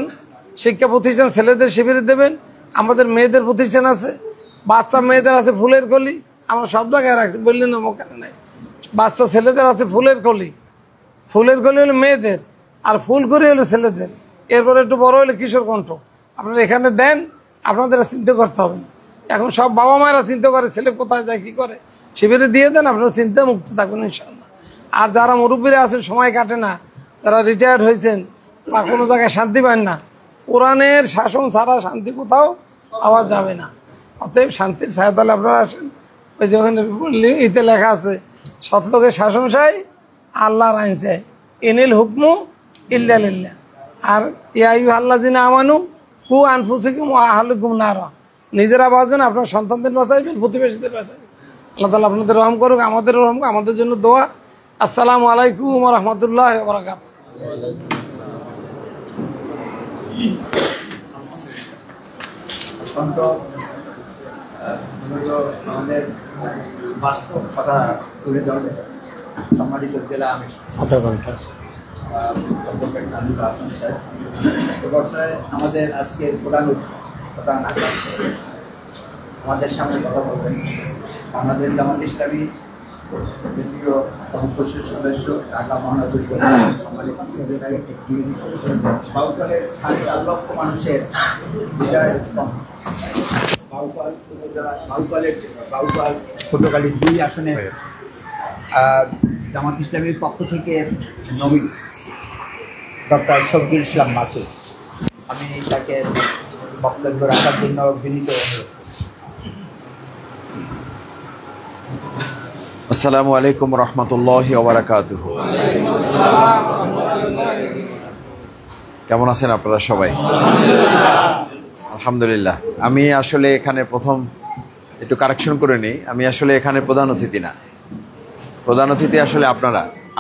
শিক্ষা প্রতিষ্ঠান ছেলেদের শিবিরে দেবেন। আমাদের মেয়েদের প্রতিষ্ঠান আছে, বাচ্চা মেয়েদের আছে ফুলের কলি, আমরা সব জায়গায় রাখছি, বললেন না মোকানে নাই। বাচ্চা ছেলেদের আছে ফুলের কলি হলো মেয়েদের, আর ফুলকলি হলো ছেলেদের। এরপরে একটু বড় হলে কিশোর কণ্ঠ। আপনারা এখানে দেন, আপনাদের চিন্তা করতে হবে না। এখন সব বাবা মায়েরা চিন্তা করে ছেলে কোথায় যায় কি করে, শিবিরে দিয়ে দেন, আপনারা চিন্তা মুক্ত থাকবেন ইনশাআল্লাহ। আর যারা মুরব্বীরা আছেন, সময় কাটে না, যারা রিটায়ার্ড হয়েছেন বা কোনো জায়গায় শান্তি পান না, কোরআনের শাসন ছাড়া শান্তি কোথাও পাওয়া যাবে না। অতএব শান্তির ছায়াতলে আপনারা আসেন। ওই যে ইতে লেখা আছে, সৎলোকের শাসন চাই, আল্লাহর আইন চাই, ইনিল হুকমু ইল্লা লিল্লাহ। আর ইয়াইয়ুহাল্লাযিনা আমানু কু আনফুসাকুম ওয়া আহলিকুম নারা, নিজেরা বাঁচবেন, আপনার সন্তানদের বাঁচাইবেন, প্রতিবেশীদের বাঁচাইবেন। আল্লাহ তাআলা আপনাদের রহম করুক, আমাদের রহম করুক। আমাদের জন্য দোয়া। আসসালামু আলাইকুম ওয়া রাহমাতুল্লাহি ওয়া বারাকাতুহু। অত্যন্ত আমাদের বাস্তব কথা তুলে ধরবে সম্মানিত জেলা আমি আমাদের আজকের প্রধান আমাদের সামনে কথা বলবেন বাংলাদেশ জামাত ইসলামী কেন্দ্রীয় সংসদ সদস্য ঢাকা মহানগর সম্মানিত বাউফলের 4.5 লক্ষ মানুষের বিজয়ের স্তম্ভ। বাউফল পটুয়াখালী 2 আসনে জামাত ইসলামীর পক্ষ থেকে নবীন ডক্টর শফিকুল ইসলাম মাসুদ, আমি তাকে বক্তব্য রাখার জন্য বিনীত অনুরোধ। আসসালামু আলাইকুম রহমতুল্লাহি ওয়া বারাকাতুহু। কেমন আছেন আপনারা সবাই? আলহামদুলিল্লাহ। আমি আসলে এখানে প্রথম একটু কারেকশন করে নিই, আমি আসলে এখানে প্রধান অতিথি না। প্রধান অতিথি আসলে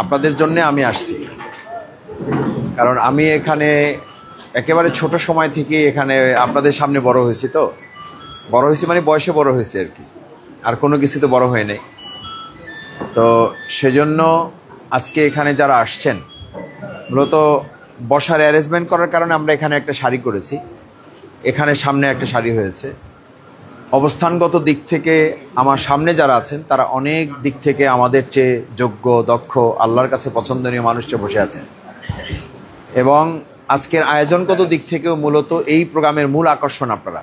আপনাদের জন্য আমি আসছি। কারণ আমি এখানে একেবারে ছোট সময় থেকে এখানে আপনাদের সামনে বড় হয়েছি। তো বড় হয়েছি মানে বয়সে বড় হয়েছে আর কি, আর কোনো কিছু তো বড় হয় নাই। তো সেজন্য আজকে এখানে যারা আসছেন, মূলত বসার অ্যারেঞ্জমেন্ট করার কারণে আমরা এখানে একটা সারি করেছি, এখানে সামনে একটা সারি হয়েছে। অবস্থানগত দিক থেকে আমার সামনে যারা আছেন তারা অনেক দিক থেকে আমাদের চেয়ে যোগ্য, দক্ষ, আল্লাহর কাছে পছন্দনীয় মানুষরা বসে আছেন। এবং আজকের আয়োজনগত দিক থেকেও মূলত এই প্রোগ্রামের মূল আকর্ষণ আপনারা।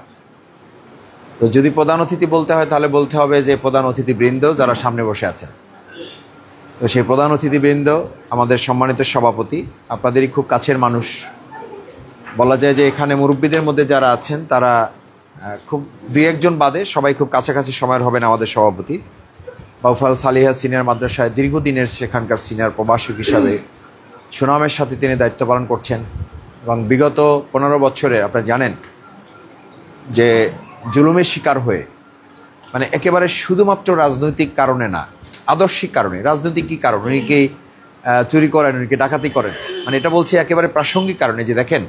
তো যদি প্রধান অতিথি বলতে হয় তাহলে বলতে হবে যে প্রধান অতিথিবৃন্দ যারা সামনে বসে আছেন। তো সেই প্রধান অতিথিবৃন্দ আমাদের সম্মানিত সভাপতি, আপনাদেরই খুব কাছের মানুষ। বলা যায় যে এখানে মুরব্বীদের মধ্যে যারা আছেন তারা খুব 2-1 জন বাদে সবাই খুব কাছাকাছি সময়ের হবেন আমাদের সভাপতি। বাউফল সালিহা সিনিয়র মাদ্রাসায় দীর্ঘদিনের সেখানকার সিনিয়র প্রভাষক হিসাবে সুনামের সাথে তিনি দায়িত্ব পালন করছেন। এবং বিগত 15 বছরে আপনারা জানেন যে জুলুমের শিকার হয়ে, মানে একেবারে শুধুমাত্র রাজনৈতিক কারণে না, আদর্শিক কারণে। রাজনৈতিক কী কারণ, উনি কি চুরি করেন, উনি কি ডাকাতি করেন, মানে এটা বলছি একেবারে প্রাসঙ্গিক কারণে। যে দেখেন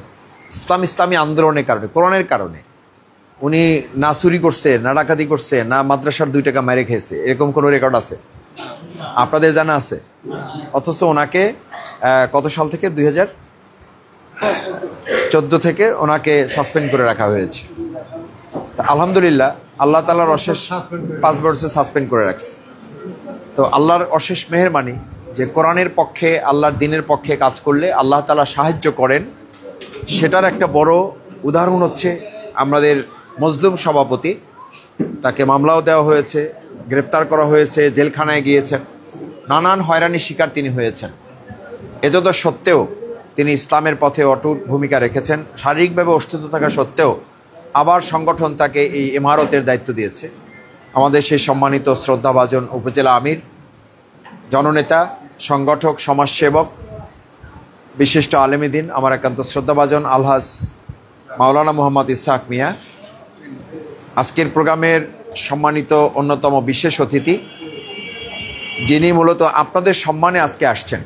ইসলামী আন্দোলনের কারণে, কোরআনের কারণে উনি না চুরি করছে, না ডাকাতি করছে, না মাদ্রাসার 2 টাকা মেরে খেয়েছে, এরকম কোনো রেকর্ড আছে? আপনাদের জানা আছে? অথচ ওনাকে কত সাল থেকে, 2014 থেকে ওনাকে সাসপেন্ড করে রাখা হয়েছে। আলহামদুলিল্লাহ, আল্লাহ তাআলার অশেষ 5 বছর সাসপেন্ড করে রাখছে। তো আল্লাহর অশেষ মেহেরবানি যে কোরআনের পক্ষে, আল্লাহর দ্বীনের পক্ষে কাজ করলে আল্লাহ তাআলা সাহায্য করেন, সেটার একটা বড় উদাহরণ হচ্ছে আমাদের মজলুম সভাপতি। তাকে মামলাও দেওয়া হয়েছে, গ্রেপ্তার করা হয়েছে, জেলখানায় গিয়েছেন, নানান হয়রানির শিকার তিনি হয়েছেন। এত সত্ত্বেও তিনি ইসলামের পথে অটুট ভূমিকা রেখেছেন। শারীরিকভাবে অসুস্থ থাকা সত্ত্বেও আবার সংগঠন তাকে এই ইমারতের দায়িত্ব দিয়েছে। আমাদের সেই সম্মানিত শ্রদ্ধাভাজন উপজেলা আমির, জননেতা, সংগঠক, সমাজসেবক, বিশিষ্ট আলেমী দ্বীন, আমার একান্ত শ্রদ্ধাভাজন আলহাজ মাওলানা মোহাম্মদ ইসহাক মিয়া, আজকের প্রোগ্রামের সম্মানিত অন্যতম বিশেষ অতিথি, যিনি মূলত আপনাদের সম্মানে আজকে আসছেন।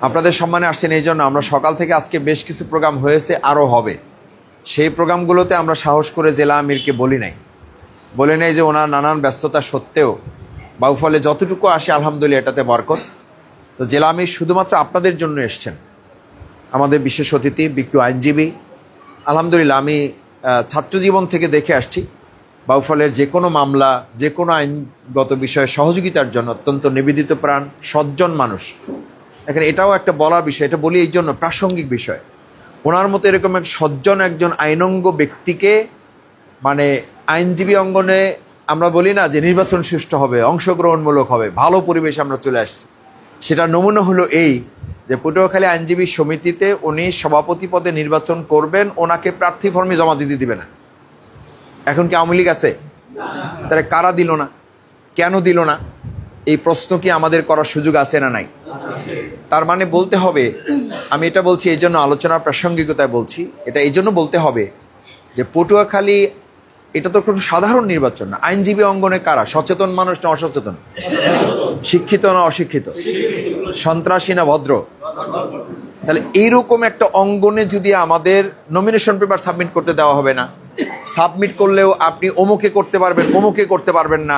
আপনাদের সম্মানে আসছেন এই জন্য আমরা সকাল থেকে আজকে বেশ কিছু প্রোগ্রাম হয়েছে, আরও হবে। সেই প্রোগ্রামগুলোতে আমরা সাহস করে জেলা আমিরকে বলি নাই যে ওনার নানান ব্যস্ততা সত্ত্বেও বাউফলে যতটুকু আসে আলহামদুলিল্লাহ এটাতে বরকত। তো জেলা আমির শুধুমাত্র আপনাদের জন্য এসছেন, আমাদের বিশেষ অতিথি, বিজ্ঞ আইনজীবী। আলহামদুলিল্লাহ আমি ছাত্র জীবন থেকে দেখে আসছি বাউফলের যে কোনো মামলা, যে কোনো আইনগত বিষয়ে সহযোগিতার জন্য অত্যন্ত নিবেদিত প্রাণ, সজ্জন মানুষ। এখানে এটাও একটা বলার বিষয়, এটা বলি এই জন্য প্রাসঙ্গিক বিষয়। ওনার মতো এরকম এক সজ্জন একজন আইনজ্ঞ ব্যক্তিকে মানে আইনজীবী অঙ্গনে আমরা বলি না যে নির্বাচন সুষ্ঠু হবে, অংশগ্রহণমূলক হবে, ভালো পরিবেশ আমরা চলে আসছি। সেটা নমুনা হলো এই যে পটুয়াখালী আইনজীবী সমিতিতে উনি সভাপতি পদে নির্বাচন করবেন, ওনাকে প্রার্থী ফর্মে জমা দিবে না। এখন কি আওয়ামী লীগ আছে? তারা কারা দিল না, কেন দিল না, এই প্রশ্ন কি আমাদের করার সুযোগ আছে না নাই? তার মানে বলতে হবে, আমি এটা বলছি এই জন্য আলোচনার প্রাসঙ্গিকতায় বলছি, এটা এই জন্য বলতে হবে যে পটুয়াখালী এটা তো কোনো সাধারণ নির্বাচন না। আইনজীবী অঙ্গনে কারা? সচেতন মানুষ না অসচেতন? শিক্ষিত না অশিক্ষিত? সন্ত্রাসী না ভদ্র? তাহলে এইরকম একটা অঙ্গনে যদি আমাদের নমিনেশন পেপার সাবমিট করতে দেওয়া হবে না, সাবমিট করলেও আপনি অমুকে করতে পারবেন, অমুকে করতে পারবেন না,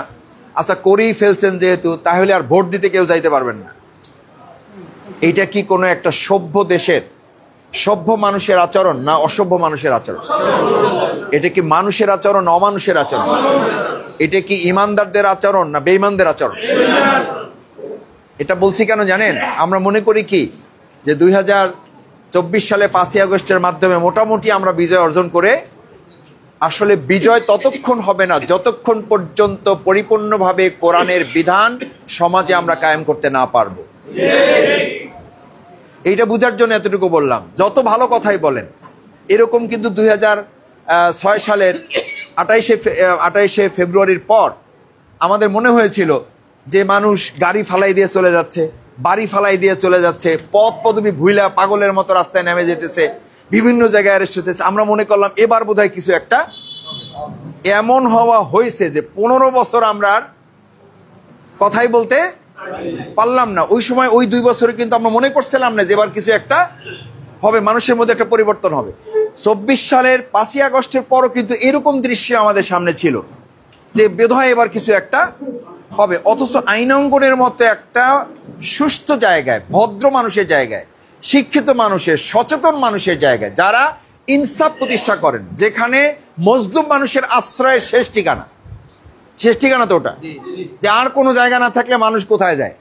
আচ্ছা করেই ফেলছেন যেহেতু, তাহলে আর ভোট দিতে কেউ যাইতে পারবেন না। এইটা কি কোনো একটা সভ্য দেশের সভ্য মানুষের আচরণ না অসভ্য মানুষের আচরণ? এটা কি মানুষের আচরণ না অমানুষের আচরণ? এটা কি ইমানদারদের আচরণ না বেঈমানদের আচরণ? এটা বলছি কেন জানেন? আমরা মনে করি কি যে 2024 সালে 5ই আগস্টের মাধ্যমে মোটামুটি আমরা বিজয় অর্জন করে, আসলে বিজয় ততক্ষণ হবে না যতক্ষণ পর্যন্ত পরিপূর্ণভাবে কোরআনের বিধান সমাজে আমরা কায়েম করতে না পারবো। এইটা বুঝার জন্য এতটুকু বললাম। যত ভালো কথাই বলেন, এরকম কিন্তু 2006 সালের 28শে ফেব্রুয়ারির পর আমাদের মনে হয়েছিল যে মানুষ গাড়ি ফালাই দিয়ে চলে যাচ্ছে, বাড়ি ফালাই দিয়ে চলে যাচ্ছে, পথ পদবি ভুইলা পাগলের মতো রাস্তায় নেমে যেতেছে, বিভিন্ন জায়গায় অ্যারেস্ট হতেছে। আমরা মনে করলাম এবার বোধহয় কিছু একটা এমন হওয়া হয়েছে যে 15 বছর আমরা আর কথাই বলতে পারলাম না। ওই সময় ওই 2 বছরে কিন্তু আমরা মনে করছিলাম না যে এবার কিছু একটা হবে, মানুষের মধ্যে একটা পরিবর্তন হবে। 24 সালের 5ই আগস্টের পরও কিন্তু এরকম দৃশ্য আমাদের সামনে ছিল যে বোধহয় এবার কিছু একটা হবে। অথচ আইনাঙ্গনের মতো একটা সুস্থ জায়গায়, ভদ্র মানুষের জায়গায়, শিক্ষিত মানুষের, সচেতন মানুষের জায়গায়, যারা ইনসাফ প্রতিষ্ঠা করেন, যেখানে মজলুম মানুষের আশ্রয়ের শেষ ঠিকানা তো ওটা, যে আর কোনো জায়গা না থাকলে মানুষ কোথায় যায়?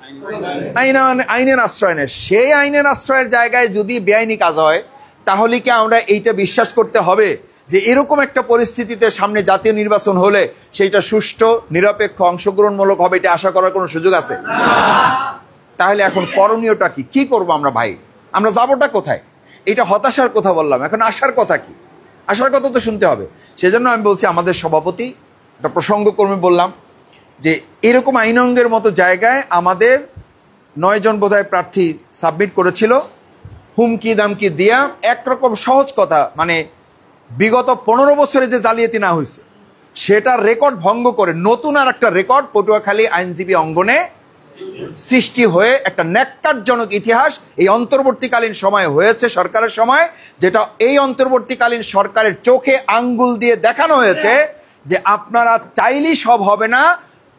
আইনের আশ্রয় নেয়। সেই আইনের আশ্রয়ের জায়গায় যদি বেআইনি কাজ হয়, তাহলে কি আমরা এইটা বিশ্বাস করতে হবে যে এরকম একটা পরিস্থিতিতে সামনে জাতীয় নির্বাচন হলে সেইটা সুষ্ঠু, নিরপেক্ষ, অংশগ্রহণমূলক হবে, এটা আশা করার কোনো সুযোগ আছে? তাহলে এখন করণীয়টা কি? কি করব আমরা ভাই? আমরা যাবোটা কোথায়? এটা হতাশার কথা বললাম, এখন আশার কথা কি? আশার কথা তো শুনতে হবে। সেজন্য আমি বলছি, আমাদের সভাপতি একটা প্রসঙ্গক্রমে বললাম যে এরকম আইনঙ্গের মতো জায়গায় আমাদের 9 জন বোধহয় প্রার্থী সাবমিট করেছিল, হুমকি দামকি দিয়া একরকম সহজ কথা, মানে বিগত 15 বছরে যে জালিয়াতি না হয়েছে সেটার রেকর্ড ভঙ্গ করে নতুন আর একটা রেকর্ড পটুয়াখালী আইনজীবী অঙ্গনে সৃষ্টি হয়ে একটা ন্যাক্কারজনক ইতিহাস এই অন্তর্বর্তীকালীন সময়ে হয়েছে, সরকারের সময়, যেটা এই অন্তর্বর্তীকালীন সরকারের চোখে আঙ্গুল দিয়ে দেখানো হয়েছে যে আপনারা চাইলেই সব হবে না,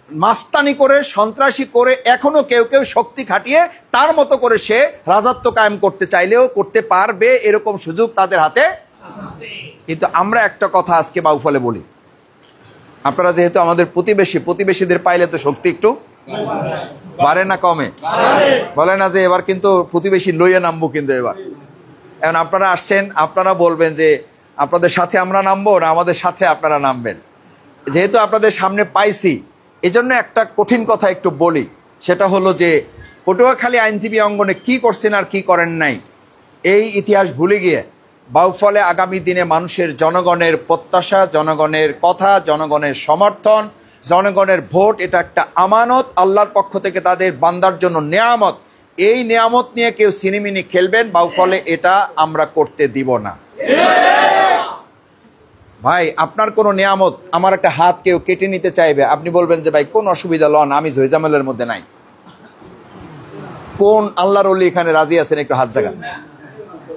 মাস্তানি করে, সন্ত্রাসী করে, এখনো কেউ কেউ শক্তি খাটিয়ে তার মতো করে সে রাজত্ব কায়েম করতে চাইলেও করতে পারবে, এরকম সুযোগ তাদের হাতে। কিন্তু আমরা একটা কথা আজকে বাউফলে বলি, আপনারা যেহেতু আমাদের প্রতিবেশীদের পাইলে তো শক্তি একটু বাড়ে না কমে? বলে না যে এবার কিন্তু প্রতিবেশী লইয়া নামবো, কিন্তু এবার এখন আপনারা আসছেন, আপনারা বলবেন যে আপনাদের সাথে আমরা নামবো না আমাদের সাথে আপনারা নামবেন। যেহেতু আপনাদের সামনে পাইছি, এজন্য একটা কঠিন কথা একটু বলি, সেটা হলো যে পটুয়াখালী আইনজীবী অঙ্গনে কি করছেন আর কি করেন নাই, এই ইতিহাস ভুলে গিয়ে বাউফলে আগামী দিনে মানুষের জনগণের প্রত্যাশা, জনগণের কথা, জনগণের সমর্থন, জনগণের ভোট, এটা একটা আমানত, আল্লাহর পক্ষ থেকে তাদের বান্দার জন্য নেয়ামত। এই নেয়ামত নিয়ে কেউ সিনেমিনি খেলবেন, বাউফলে এটা আমরা করতে দিব না। ভাই আপনার কোনো নেয়ামত, আমার একটা হাত কেউ কেটে নিতে চাইবে, আপনি বলবেন যে ভাই কোন অসুবিধা লন, আমি জয়জামেলের মধ্যে নাই। কোন আল্লাহর ওলি এখানে রাজি আছেন একটু হাত জাগান?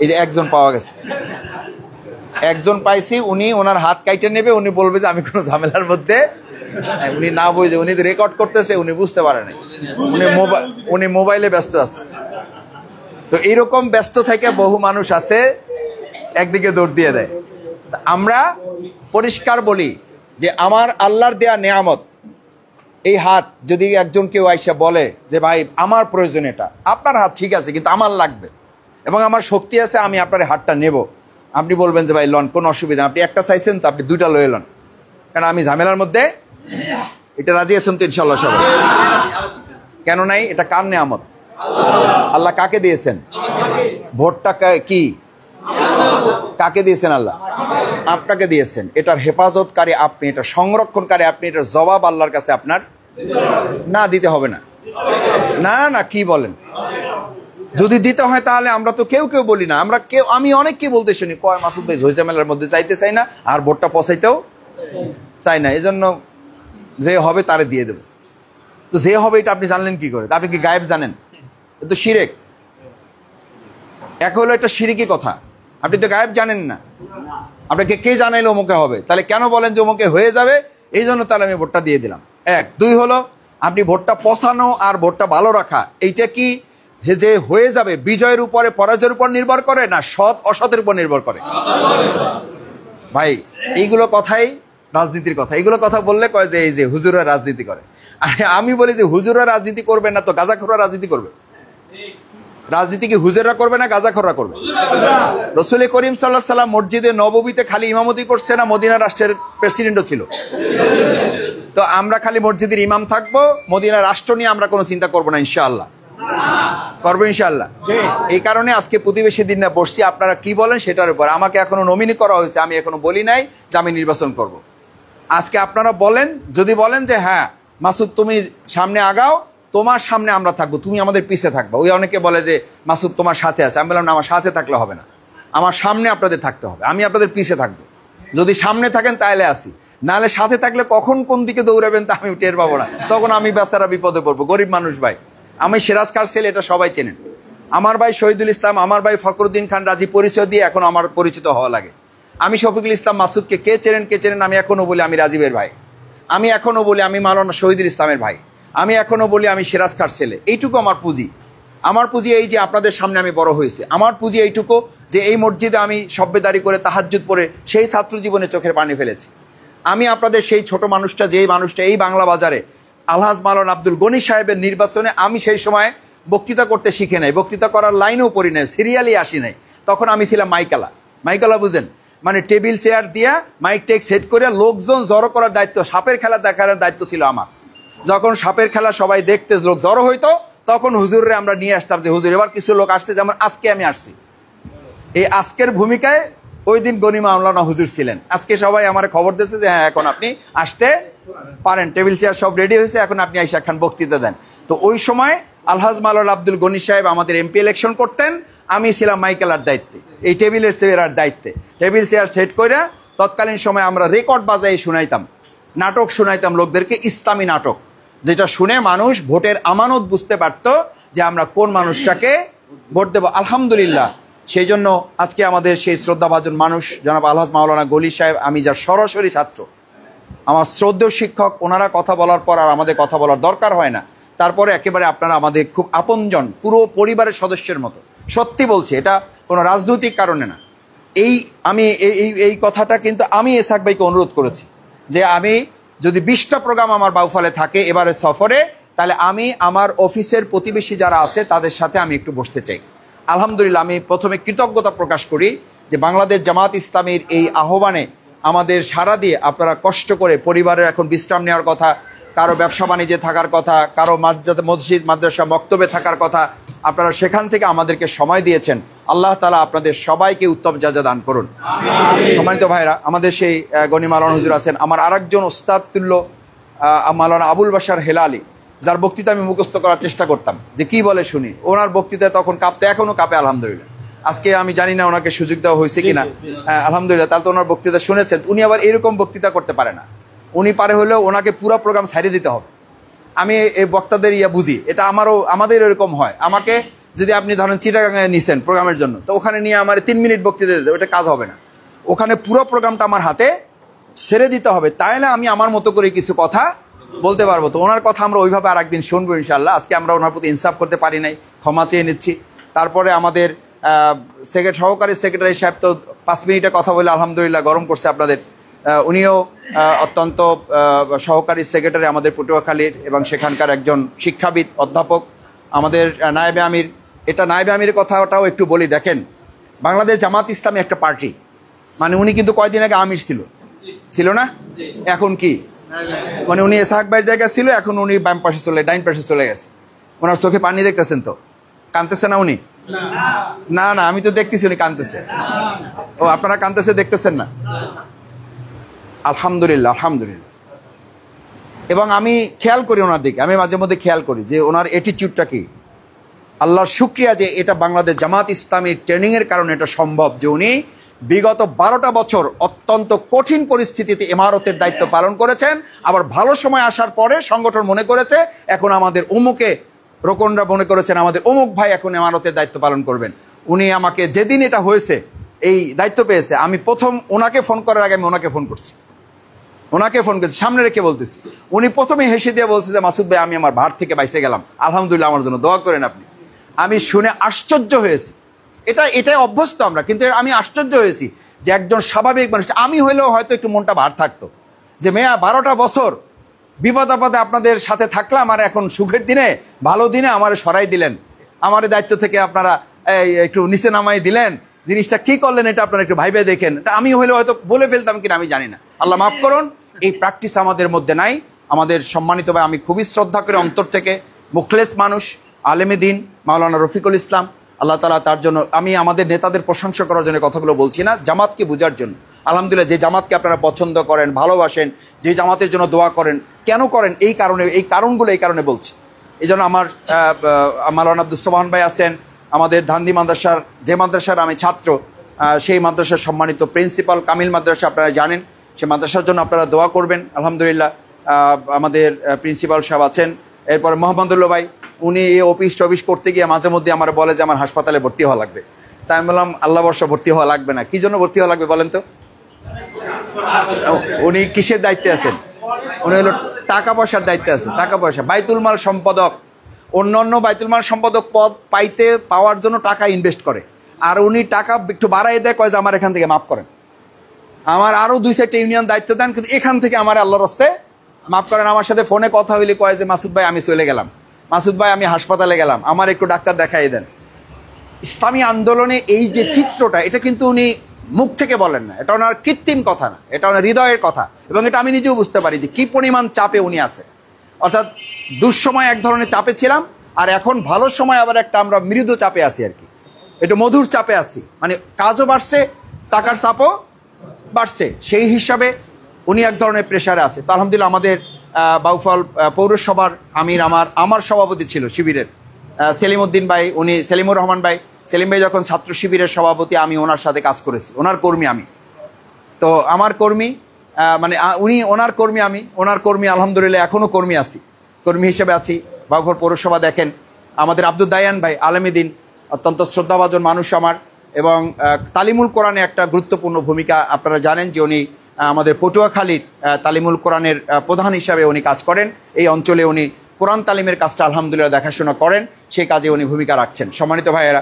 এই যে একজন পাওয়া গেছে, একজন পাইছি, উনি ওনার হাত কাইটে নেবে, উনি বলবে যে আমি কোনো ঝামেলার মধ্যে, উনি না বুঝে, উনি রেকর্ড করতেছে, উনি বুঝতে পারে নাই, উনি মোবাইলে ব্যস্ত আছে। তো এইরকম ব্যস্ত থেকে বহু মানুষ আছে একদিকে দৌড় দিয়ে দেয়। আমরা পরিষ্কার বলি যে আমার আল্লাহর দেয়া নেয়ামত, এই হাত যদি একজন কেউ আইসা বলে যে ভাই আমার প্রয়োজন এটা, আপনার হাত ঠিক আছে কিন্তু আমার লাগবে এবং আমার শক্তি আছে, আমি আপনার হাতটা নেব, আপনি বলবেন যে ভাই লন, কোনো অসুবিধা, আপনি একটা চাইছেন তো আপনি দুইটা লয়ে লন, কারণ আমি ঝামেলার মধ্যে, এটা রাজি আছেন তো ইনশাল্লাহ সবাই? কেন নাই? এটা কার নেয়ামত? আল্লাহ কাকে দিয়েছেন? ভোটটা কি কাকে দিয়েছেন? আল্লাহ আপনাকে দিয়েছেন। এটার হেফাজতকারী আপনি, এটা সংরক্ষণকারী আপনি, এটার জবাব আল্লাহর কাছে আপনার না দিতে হবে না। না না, কি বলেন? যদি দিতে হয় তাহলে আমরা তো কেউ বলি না, আমি অনেককে বলতে শুনি, কয় মাসুদ ভাই ঝইঝামেলার মধ্যে চাইতে চাই না আর ভোটটা পচাইতেও চাই না, এজন্য যে হবে তারে দিয়ে দেব। তো যে হবে এটা আপনি জানলেন কি করে? আপনি কি গায়েব জানেন? এটা তো শিরেক। এক হলো এটা শিরিকি কথা, আপনি তো গায়েব জানেন না, আপনাকে কে জানাইলে অমুকে হবে, তাহলে কেন বলেন যে অমুকে হয়ে যাবে, এই জন্য তাহলে আমি ভোটটা দিয়ে দিলাম। এক। দুই হলো আপনি ভোটটা পচানো আর ভোটটা ভালো রাখা, এইটা কি যে হয়ে যাবে বিজয়ের উপরে পরাজয়ের উপর নির্ভর করে না সৎ অসতের উপর নির্ভর করে? ভাই এইগুলো কথাই রাজনীতির কথা, এইগুলো কথা বললে কয় যে এই যে হুজুররা রাজনীতি করে। আমি বলি যে হুজুররা রাজনীতি করবে না তো গাঁজাখোররা রাজনীতি করবে। রাজনীতি কি হুজুররা করবে না গাঁজাখোররা করবে? রাসূল করিম সাল্লাল্লাহু আলাইহি ওয়াসাল্লাম মসজিদে নববীতে খালি ইমামতি করছে না মদিনা রাষ্ট্রের প্রেসিডেন্টও ছিল? তো আমরা খালি মসজিদের ইমাম থাকবো, মদিনা রাষ্ট্র নিয়ে আমরা কোনো চিন্তা করবো না ইনশাআল্লাহ? করবো ইনশাআল্লাহ। এই কারণে আজকে প্রতিবেশী দিন না বসছি, আপনারা কি বলেন সেটার উপর। আমাকে এখনো নমিনি করা হয়েছে, আমি এখনো বলি নাই যে আমি নির্বাচন করব। আজকে আপনারা বলেন, যদি বলেন যে হ্যাঁ মাসুদ তুমি সামনে আগাও, তোমার সামনে আমরা থাকবো, তুমি আমাদের পিছে থাকবো। ওই অনেকে বলে যে মাসুদ তোমার সাথে আছে, আমি বললাম না, আমার সাথে থাকলে হবে না, আমার সামনে আপনাদের থাকতে হবে, আমি আপনাদের পিছে থাকবো। যদি সামনে থাকেন তাহলে আসি, নাহলে সাথে থাকলে কখন কোন দিকে দৌড়াবেন তা আমি টের পাবো না, তখন আমি বেচারা বিপদে পড়বো। গরিব মানুষ ভাই, আমি সিরাজ কার ছেলে, এটা সবাই চেনেন। আমার ভাই শহীদুল ইসলাম, আমার ভাই ফখরুদ্দিন খান রাজি পরিচয় দিয়ে এখন আমার পরিচিত হওয়া লাগে। আমি শফিকুল ইসলাম মাসুদকে কে চেনেন, আমি এখনো বলি আমি রাজীবের ভাই, আমি এখনো বলি আমি মাওলানা শহীদুল ইসলামের ভাই, আমি এখনো বলি আমি সিরাজ খার ছেলে। এইটুকু আমার পুঁজি। আমার পুঁজি এই যে আপনাদের সামনে আমি বড় হয়েছে, আমার পুঁজি এইটুকু যে এই মসজিদে আমি সব্বেদারি করে তাহাজ্জুদ পড়ে সেই ছাত্র জীবনে চোখের পানি ফেলেছি। আমি আপনাদের সেই ছোট মানুষটা, যেই মানুষটা এই বাংলা বাজারে আলহাজ মাওলানা আব্দুল গনি সাহেবের নির্বাচনে আমি সেই সময় বক্তৃতা করতে শিখে নাই, বক্তৃতা করার লাইনেও পড়ি নাই, সিরিয়ালি আসি নাই, তখন আমি ছিলাম মাইকালা বুঝেন, মানে টেবিল চেয়ার দিয়া মাইক টেক সেট করে লোকজন জড়ো করার দায়িত্ব, সাপের খেলা দেখার দায়িত্ব ছিল আমার। যখন সাপের খেলা সবাই দেখতে লোক জড়ো হইতো, তখন হুজুরে আমরা নিয়ে আসতাম যে হুজুর এবার কিছু লোক আসছে, যেমন আজকে আমি আসছি। এই আজকের ভূমিকায় ওই দিন গনি মাওলানা হুজুর ছিলেন। আজকে সবাই আমার খবর দিয়েছে যে হ্যাঁ এখন আপনি আসতে পারেন, টেবিল চেয়ার সব রেডি হয়েছে, এখন আপনি আইসা খান বক্তৃতা দেন। তো ওই সময় আলহাজ মাওলানা আব্দুল গনি সাহেব আমাদের এমপি ইলেকশন করতেন, আমি ছিলাম মাইকেলার দায়িত্বে, এই টেবিলের চেয়ারের দায়িত্বে। টেবিল চেয়ার সেট করে তৎকালীন সময় আমরা রেকর্ড বাজাই শুনাইতাম, নাটক শুনাইতাম লোকদেরকে, ইসলামী নাটক, যেটা শুনে মানুষ ভোটের আমানত বুঝতে পারতো যে আমরা কোন মানুষটাকে ভোট দেব। আলহামদুলিল্লাহ, সেই জন্য আজকে আমাদের সেই শ্রদ্ধাভাজন মানুষ জনাব আলহাজ মাওলানা গলি সাহেব, আমি যার সরাসরি ছাত্র, আমার শ্রদ্ধেয় শিক্ষক, ওনারা কথা বলার পর আর আমাদের কথা বলার দরকার হয় না। তারপরে একেবারে আপনারা আমাদের খুব আপনজন, পুরো পরিবারের সদস্যের মতো। সত্যি বলছি, এটা কোনো রাজনৈতিক কারণে না। এই কথাটা কিন্তু আমি এসাক ভাইকে অনুরোধ করেছি যে আমি যদি 20টা প্রোগ্রাম আমার বাউফলে থাকে এবারের সফরে, তাহলে আমি আমার অফিসের প্রতিবেশী যারা আছে তাদের সাথে আমি একটু বসতে চাই। আলহামদুলিল্লাহ, আমি প্রথমে কৃতজ্ঞতা প্রকাশ করি যে বাংলাদেশ জামাত ইসলামীর এই আহ্বানে আমাদের সাড়া দিয়ে আপনারা কষ্ট করে, পরিবারের এখন বিশ্রাম নেওয়ার কথা, কারো ব্যবসা বাণিজ্যে থাকার কথা, কারো মসজিদ মাদ্রাসা মক্তবে থাকার কথা, আপনারা সেখান থেকে আমাদেরকে সময় দিয়েছেন। আল্লাহ তাআলা আপনাদের সবাইকে উত্তম জাযা দান করুন। সম্মানিত ভাইরা, আমাদের সেই গনি মাওলানা হুজুর আছেন, আমার আরেকজন ওস্তাদ তুল্য মাওলানা আবুল বাশার হেলালি, যার বক্তৃতা আমি মুখস্থ করার চেষ্টা করতাম যে কি বলে শুনি। ওনার বক্তৃতায় তখন কাঁপতে, এখনো কাঁপে আলহামদুলিল্লাহ। আজকে আমি জানি না ওনাকে সুযোগ দেওয়া হয়েছে কিনা, আলহামদুলিল্লাহ। তাহলে তো ওনার বক্তৃতা শুনেছেন। উনি আবার এরকম বক্তৃতা করতে পারে না, উনি পারে হলেও ওনাকে পুরো প্রোগ্রাম ছাড়িয়ে দিতে হবে। আমি এই বক্তাদের বুঝি, এটা আমাদের এরকম হয়। আমাকে যদি আপনি ধরেন চিটাগাঙে নিছেন প্রোগ্রামের জন্য, তো ওখানে নিয়ে আমার 3 মিনিট বক্তৃতা দিতে, ওটা কাজ হবে না। ওখানে পুরো প্রোগ্রামটা আমার হাতে ছেড়ে দিতে হবে, তাইলে আমি আমার মতো করে কিছু কথা বলতে পারবো। তো ওনার কথা আমরা ওইভাবে আর একদিন শুনবো ইনশাল্লাহ। আজকে আমরা ওনার প্রতি ইনসাফ করতে পারি নাই, ক্ষমা চেয়ে নিচ্ছি। তারপরে আমাদের সহকারী সেক্রেটারি সাহেব তো 5 মিনিটে কথা বলে আলহামদুলিল্লাহ গরম করছে আপনাদের। উনিও অত্যন্ত সহকারী সেক্রেটারি আমাদের পটুয়াখালীর, এবং সেখানকার একজন শিক্ষাবিদ অধ্যাপক। আমাদের নায়েবে আমির, এটা নায়েবে আমিরের কথাটাও একটু বলি। দেখেন, বাংলাদেশ জামাত ইসলামী একটা পার্টি, মানে উনি কিন্তু কয়দিন আগে আমির ছিল না? এখন কি মানে উনি এসহাক ভাইয়ের জায়গায় ছিল, এখন উনি বাম পাশে ডাইন পাশে চলে গেছে। ওনার চোখে পানি দেখতেছেন তো? কাঁদতেছে না উনি? না না, আমি তো দেখতেছি উনি কাঁদতেছে। ও, আপনারা কাঁদতেছে দেখতেছেন না? আলহামদুলিল্লাহ, আলহামদুলিল্লাহ। এবং আমি খেয়াল করি ওনার দিকে, আমি মাঝে মধ্যে খেয়াল করি যে ওনার অ্যাটিটিউডটা কি। আল্লাহর শুকরিয়া যে এটা বাংলাদেশ জামাত ইসলামীর ট্রেনিংয়ের কারণে এটা সম্ভব, যে উনি বিগত 12টা বছর অত্যন্ত কঠিন পরিস্থিতিতে ইমারতের দায়িত্ব পালন করেছেন। আবার ভালো সময় আসার পরে সংগঠন মনে করেছে এখন আমাদের অমুকে, রোকনরা মনে করেছেন আমাদের অমুক ভাই এখন ইমারতের দায়িত্ব পালন করবেন। উনি আমাকে যেদিন এটা হয়েছে, এই দায়িত্ব পেয়েছে, আমি প্রথম ওনাকে ফোন করার আগে আমি ওনাকে ফোন করছি, সামনে রেখে বলতেছি। উনি প্রথমে হেসে দিয়ে বলছে যে মাসুদ ভাই, আমি আমার ভার থেকে বাইসে গেলাম, আলহামদুলিল্লাহ, আমার জন্য দোয়া করেন আপনি। আমি শুনে আশ্চর্য হয়েছি। এটাই অভ্যস্ত আমরা, কিন্তু আমি আশ্চর্য হয়েছি যে একজন স্বাভাবিক মানুষ, আমি হইলেও হয়তো একটু মনটা ভার থাকতো যে মেয়া 12টা বছর বিপদ আপদে আপনাদের সাথে থাকলাম, আর এখন সুখের দিনে, ভালো দিনে আমার সরাই দিলেন, আমার দায়িত্ব থেকে আপনারা একটু নিচে নামাই দিলেন। জিনিসটা কি করলেন এটা আপনারা একটু ভাইবে দেখেন। আমি হইলে হয়তো বলে ফেলতাম কিনা আমি জানি না, আল্লাহ মাফ করুন। এই প্র্যাকটিস আমাদের মধ্যে নাই। আমাদের সম্মানিত ভাই, আমি খুবই শ্রদ্ধা করি অন্তর থেকে, মুখলেস মানুষ, আলেমে দিন মাওলানা রফিকুল ইসলাম, আল্লাহ তাআলা তার জন্য। আমি আমাদের নেতাদের প্রশংসা করার জন্য কথাগুলো বলছি না, জামাতকে বোঝার জন্য। আলহামদুলিল্লাহ, যে জামাতকে আপনারা পছন্দ করেন, ভালোবাসেন, যে জামাতের জন্য দোয়া করেন, কেন করেন এই কারণগুলো এই কারণে বলছি। এই জন্য আমার মাওলানা আব্দুস সোবহান ভাই আছেন, আমাদের ধান্দি মাদ্রাসার, যে মাদ্রাসার আমি ছাত্র, সেই মাদ্রাসার সম্মানিত প্রিন্সিপাল কামিল মাদ্রাসা, আপনারা জানেন, সেই মাদ্রাসার জন্য আপনারা দোয়া করবেন। আলহামদুলিল্লাহ, আমাদের প্রিন্সিপাল সাহেব আছেন। এরপরে মোহাম্মদুল্লাহ ভাই, উনি অফিস করতে গিয়ে মাঝে মধ্যে আমার বলে যে আমার হাসপাতালে ভর্তি হওয়া লাগবে। তাই আমি বললাম আল্লাহ বর্ষা ভর্তি হওয়া লাগবে না। কি জন্য ভর্তি হওয়া লাগবে বলেন তো? উনি কিসের দায়িত্বে আছেন? উনি হলো টাকা পয়সার দায়িত্বে আছেন। টাকা পয়সা, বাইতুল মাল সম্পাদক। অন্যান্য বাইতুল মাল সম্পাদক পদ পাওয়ার জন্য টাকা ইনভেস্ট করে, আর উনি টাকা একটু বাড়াই দেয়, কয় যে আমার এখান থেকে মাফ করেন, আমার আরো 2-4টা ইউনিয়ন দায়িত্ব দেন, কিন্তু এখান থেকে আমার আল্লাহর রাস্তে মাফ করেন। আমার সাথে ফোনে কথা হইলে কয় যে মাসুদ ভাই আমি চলে গেলাম, মাসুদ ভাই আমি হাসপাতালে গেলাম, আমার একটু ডাক্তার দেখাই দেন। ইসলামী আন্দোলনে এই যে চিত্রটা, এটা কিন্তু উনি মুখ থেকে বলেন না, এটা ওনার কৃত্রিম কথা না, এটা ওনার হৃদয়ের কথা। এবং এটা আমি নিজেও বুঝতে পারি যে কি পরিমাণ চাপে উনি আছে। অর্থাৎ দুঃসময় এক ধরনের চাপে ছিলাম, আর এখন ভালো সময় আবার একটা আমরা মৃদু চাপে আছি আর কি, একটু মধুর চাপে আছি। মানে কাজও বাড়ছে, টাকার চাপও বাড়ছে, সেই হিসাবে উনি এক ধরনের প্রেশারে আছে। তো আলহামদুলিল্লাহ, আমাদের বাউফল পৌরসভার আমির আমার সভাপতি ছিল শিবিরের, সেলিম উদ্দিন ভাই, উনি সেলিমুর রহমান ভাই। সেলিম ভাই যখন ছাত্র শিবিরের সভাপতি, আমি ওনার সাথে কাজ করেছি, ওনার কর্মী আমি। তো আমার কর্মী, মানে উনি ওনার কর্মী, আমি ওনার কর্মী। আলহামদুলিল্লাহ, এখনও কর্মী হিসেবে আছি। বাউফল পৌরসভা দেখেন, আমাদের আব্দুল দায়ান ভাই আলেমে দিন, অত্যন্ত শ্রদ্ধাভাজন মানুষ আমার, এবং তালিমুল কোরআনে একটা গুরুত্বপূর্ণ ভূমিকা। আপনারা জানেন যে উনি আমাদের পটুয়াখালীর তালিমুল কোরআনের প্রধান হিসাবে উনি কাজ করেন। এই অঞ্চলে উনি কোরআন তালিমের কাজটা আলহামদুলিল্লাহ দেখাশোনা করেন, সেই কাজে উনি ভূমিকা রাখছেন। সম্মানিত ভাইয়েরা,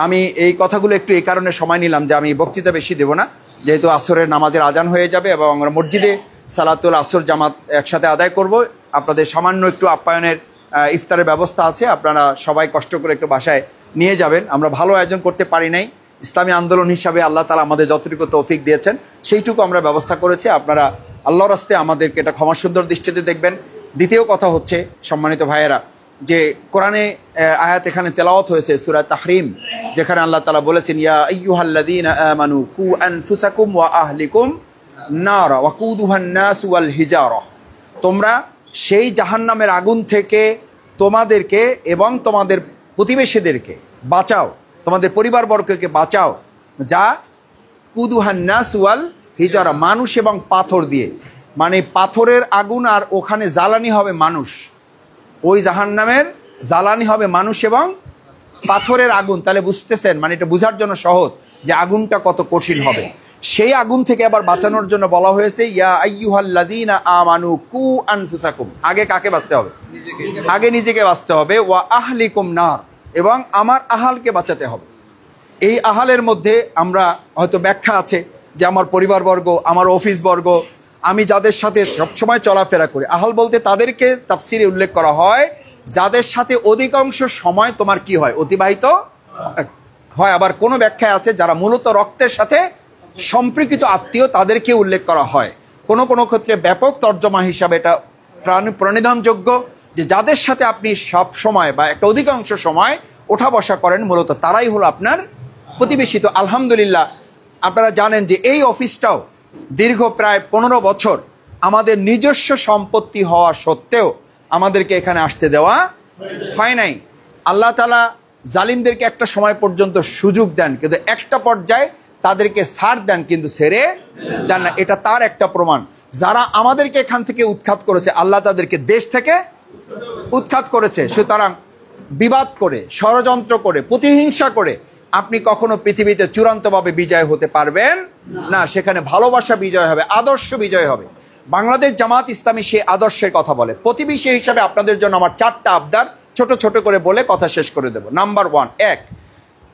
আমি এই কথাগুলো একটু এই কারণে সময় নিলাম যে আমি বক্তৃতা বেশি দেব না, যেহেতু আসরের নামাজের আজান হয়ে যাবে এবং আমরা মসজিদে সালাতুল আসর জামাত একসাথে আদায় করব। আপনাদের সামান্য একটু আপ্যায়নের ইফতারের ব্যবস্থা আছে, আপনারা সবাই কষ্ট করে একটু বাসায় নিয়ে যাবেন। আমরা ভালো আয়োজন করতে পারি নাই, ইসলামী আন্দোলন হিসাবে আল্লাহ তাআলা আমাদের যতটুকু তৌফিক দিয়েছেন সেইটুকু আমরা ব্যবস্থা করেছি। আপনারা আল্লাহর রাস্তায় আমাদেরকে এটা ক্ষমা সুন্দর দৃষ্টিতে দেখবেন। দ্বিতীয় কথা হচ্ছে সম্মানিত ভাইয়েরা, যে কোরআনে আয়াত এখানে তেলাওয়াত হয়েছে সূরা তাহরিম, যেখানে আল্লাহ তাআলা বলেছেন ইয়া আইয়ুহাল্লাযীনা আমানু কু আনফুসাকুম ওয়া আহলিকুম নারা ওয়াকুদুহান নাস ওয়াল হিজারা, তোমরা সেই জাহান্নামের আগুন থেকে তোমাদেরকে এবং তোমাদের প্রতিবেশীদেরকে বাঁচাও, তোমাদের পরিবারবর্গকে বাঁচাও, যা কুদুহান নাস ওয়াল হিজারা, মানুষ এবং পাথর দিয়ে, মানে পাথরের আগুন আর ওখানে জ্বালানি হবে মানুষ, ওই জাহান্নামের জ্বালানি হবে মানুষ এবং পাথরের আগুন। তাহলে বুঝতেছেন, মানে এটা বোঝার জন্য সহজ যে আগুনটা কত কঠিন হবে। সেই আগুন থেকে আবার বাঁচানোর জন্য বলা হয়েছে ইয়া আইয়ুহাল্লাযীনা আমানু কু আনফুসাকুম, আগে কাকে বাঁচতে হবে? আগে নিজেকে বাঁচতে হবে। ওয়া আহলিকুম নার, এবং আমার আহালকে বাঁচাতে হবে। এই আহালের মধ্যে আমরা হয়তো ব্যাখ্যা আছে যে আমার পরিবারবর্গ, আমার অফিসবর্গ, আমি যাদের সাথে সবসময় চলাফেরা করি। আহাল বলতে তাদেরকে তাফসিরে উল্লেখ করা হয় যাদের সাথে অধিকাংশ সময় তোমার কি হয়? অতিবাহিত হয়। আবার কোনো ব্যাখ্যায় আছে যারা মূলত রক্তের সাথে সম্পর্কিত আত্মীয়, তাদেরকে উল্লেখ করা হয়। কোনো কোনো ক্ষেত্রে ব্যাপক তর্জমা হিসাবে এটা প্রণিধানযোগ্য যে যাদের সাথে আপনি সব সময় বা একটা অধিকাংশ সময় ওঠা বসা করেন, মূলত তারাই হলো আপনার প্রতিবেশী। তো আলহামদুলিল্লাহ আপনারা জানেন যে এই অফিসটাও দীর্ঘ প্রায় 15 বছর আমাদের নিজস্ব সম্পত্তি হওয়া সত্ত্বেও আমাদেরকে এখানে আসতে দেওয়া হয় নাই। আল্লাহ তাআলা জালিমদেরকে একটা সময় পর্যন্ত সুযোগ দেন, কিন্তু একটা পর্যায়ে তাদেরকে ছাড় দেন, কিন্তু ছেড়ে দেন না। এটা তার একটা প্রমাণ। যারা আমাদেরকে এখান থেকে উৎখাত করেছে, আল্লাহ তাদেরকে দেশ থেকে উৎখাত করেছে। সুতরাং বিবাদ করে, ষড়যন্ত্র করে, প্রতিহিংসা করে আপনি কখনো পৃথিবীতে চূড়ান্তভাবে বিজয় হতে পারবেন না। সেখানে ভালোবাসা বিজয় হবে, আদর্শ বিজয় হবে। বাংলাদেশ জামাত ইসলামী সেই আদর্শের কথা বলে। প্রতিবেশী হিসাবে আপনাদের জন্য আমার 4টা আবদার ছোট ছোট করে বলে কথা শেষ করে দেব। নাম্বার 1, 1,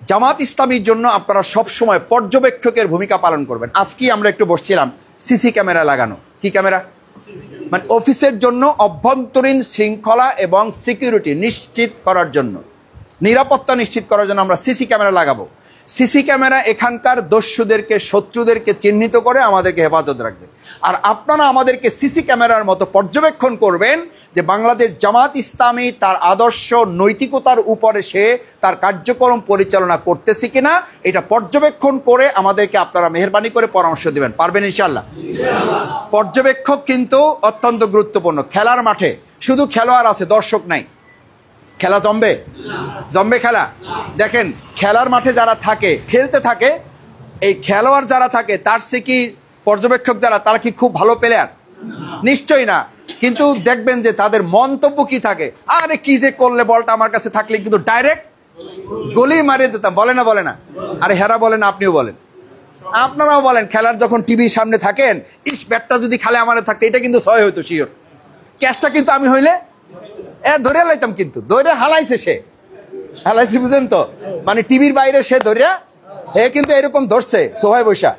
জামাত ইসলামীর জন্য আপনারা সবসময় পর্যবেক্ষকের ভূমিকা পালন করবেন। আজকেই আমরা একটু বসছিলাম সিসি ক্যামেরা লাগানো। কি ক্যামেরা? মানে অফিসের জন্য অভ্যন্তরীণ শৃঙ্খলা এবং সিকিউরিটি নিশ্চিত করার জন্য, নিরাপত্তা নিশ্চিত করার জন্য আমরা সিসি ক্যামেরা লাগাবো। সিসি ক্যামেরা এখানকার দস্যুদেরকে, শত্রুদেরকে চিহ্নিত করে আমাদেরকে হেফাজত রাখবে। আর আপনারা আমাদেরকে সিসি ক্যামেরার মতো পর্যবেক্ষণ করবেন যে বাংলাদেশ জামাত ইসলামী তার আদর্শ নৈতিকতার উপরে সে তার কার্যক্রম পরিচালনা করতেছে কিনা, এটা পর্যবেক্ষণ করে আমাদেরকে আপনারা মেহেরবানি করে পরামর্শ দিবেন। পারবেন ইনশাআল্লাহ? পর্যবেক্ষক কিন্তু অত্যন্ত গুরুত্বপূর্ণ। খেলার মাঠে শুধু খেলোয়াড় আছে, দর্শক নাই। খেলা জমবে? জমবে খেলা? দেখেন, খেলার মাঠে যারা থাকে, খেলতে থাকে, এই খেলোয়াড় যারা থাকে তার সে কি পর্যবেক্ষক যারা, তারা কি খুব ভালো প্লেয়ার? নিশ্চয়ই না। কিন্তু দেখবেন যে তাদের মন্তব্য কি থাকে, আরে কি যে করলে, বলটা আমার কাছে থাকলে কিন্তু ডাইরেক্ট গোলি মারিয়ে দিতাম। বলে না? বলে না? আরে হেরা বলেন, আপনিও বলেন, আপনারাও বলেন। খেলার যখন টিভির সামনে থাকেন, ইস ব্যাটটা যদি খালে আমার থাকতো, এটা কিন্তু 6 হইতো শিওর। ক্যাচটা কিন্তু আমি হইলে ধরে লাইতাম, কিন্তু ধরে হালাইছে, সে হালাইছে, বুঝেন তো? মানে টিভির বাইরে সে ধরে, হে কিন্তু এরকম ধরছে সোফায় বসা,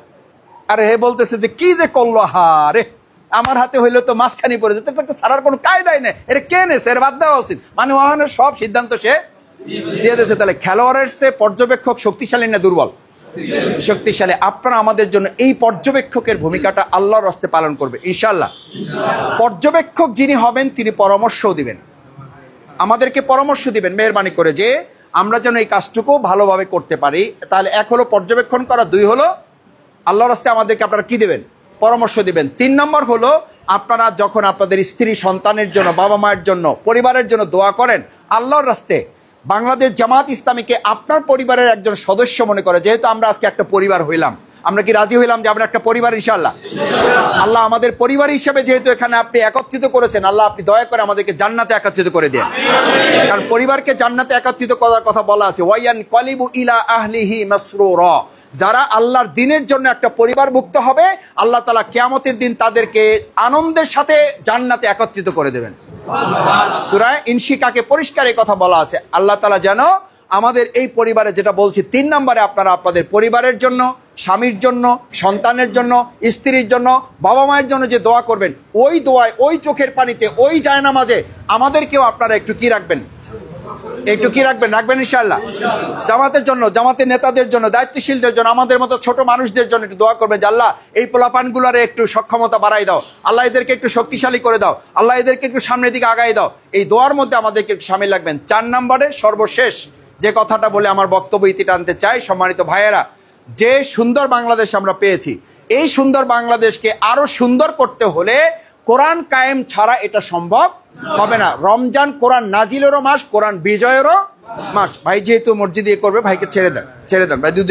আর হে বলতেছে যে কি যে করলো, হারে আমার হাতে হইলে তো মাঝখানি পড়ে যেত, তো সারার কোনো কায়দাই নেই, এর কে নেছে, এর বাদ দেওয়া উচিত। মানে ওখানে সব সিদ্ধান্ত সে দিয়ে দিয়েছে। তাহলে খেলোয়াড়ের সে পর্যবেক্ষক শক্তিশালী না দুর্বল? শক্তিশালী। আপনারা আমাদের জন্য এই পর্যবেক্ষকের ভূমিকাটা আল্লাহর রাস্তে পালন করবে ইনশাআল্লাহ। পর্যবেক্ষক যিনি হবেন তিনি পরামর্শও দিবেন, আমাদেরকে পরামর্শ দিবেন মেহেরবানি করে, যে আমরা যেন এই কাজটুকু ভালোভাবে করতে পারি। তাহলে 1 হলো পর্যবেক্ষণ করা, 2 হলো আল্লাহর রাস্তে আমাদেরকে আপনারা কি দিবেন? পরামর্শ দিবেন। 3 নম্বর হলো আপনারা যখন আপনাদের স্ত্রী সন্তানের জন্য, বাবা মায়ের জন্য, পরিবারের জন্য দোয়া করেন, আল্লাহর রাস্তে বাংলাদেশ জামাত ইসলামীকে আপনার পরিবারের একজন সদস্য মনে করে। যেহেতু আমরা আজকে একটা পরিবার হইলাম, আমরা কি রাজি হইলাম যে আমরা একটা পরিবার ইনশাআল্লাহ? আল্লাহ আমাদের পরিবার হিসেবে যেহেতু এখানে আপনি একত্রিত করেছেন, আল্লাহ আপনি দয়া করে আমাদেরকে জান্নাতে একত্রিত করে দেন। কারণ পরিবারকে জান্নাতে একত্রিত করার কথা বলা আছে, ওয়ায়ান কালিবু ইলা আহলিহি মাসরুরা। যারা আল্লাহর দ্বীনের জন্য একটা পরিবারভুক্ত হবে, আল্লাহ তাআলা কিয়ামতের দিন তাদেরকে আনন্দের সাথে জান্নাতে একত্রিত করে দেবেন। সূরা ইনশিকাকে পরিষ্কার এই কথা বলা আছে। আল্লাহ তাআলা যেন আমাদের এই পরিবারে, যেটা বলছি 3 নম্বরে, আপনারা আপনাদের পরিবারের জন্য, স্বামীর জন্য, সন্তানের জন্য, স্ত্রীর জন্য, বাবা মায়ের জন্য যে দোয়া করবেন, ওই দোয়ায়, ওই চোখের পানিতে, ওই জায়নামাজে আমাদেরকেও আপনারা একটু কি রাখবেন? একটু কি রাখবেন? রাখবেন ইনশাআল্লাহ। জামাতের জন্য, জামাতের নেতাদের জন্য, দায়িত্বশীলদের জন্য, আমাদের মতো ছোট মানুষদের জন্য একটু দোয়া করবেন যে আল্লাহ এই পোলাপানগুলোর একটু সক্ষমতা বাড়াই দাও, আল্লাহ এদেরকে একটু শক্তিশালী করে দাও, আল্লাহ এদেরকে একটু সামনের দিকে আগাই দাও। এই দোয়ার মধ্যে আমাদেরকে একটু সামিল রাখবেন। 4 নম্বরে সর্বশেষ যে কথাটা বলে আমার বক্তব্য ইতি টানতে চাই, সম্মানিত ভাইয়েরা, যে সুন্দর বাংলাদেশ আমরা পেয়েছি, এই সুন্দর বাংলাদেশকে আরো সুন্দর করতে হলে কোরআন কায়েম ছাড়া এটা সম্ভব হবে না। রমজান কোরআন নাজিলেরও মাস, কোরআন বিজয়েরও মাস। ভাই যেহেতু মসজিদে করবে, ভাইকে ছেড়ে দেন ভাই, দুই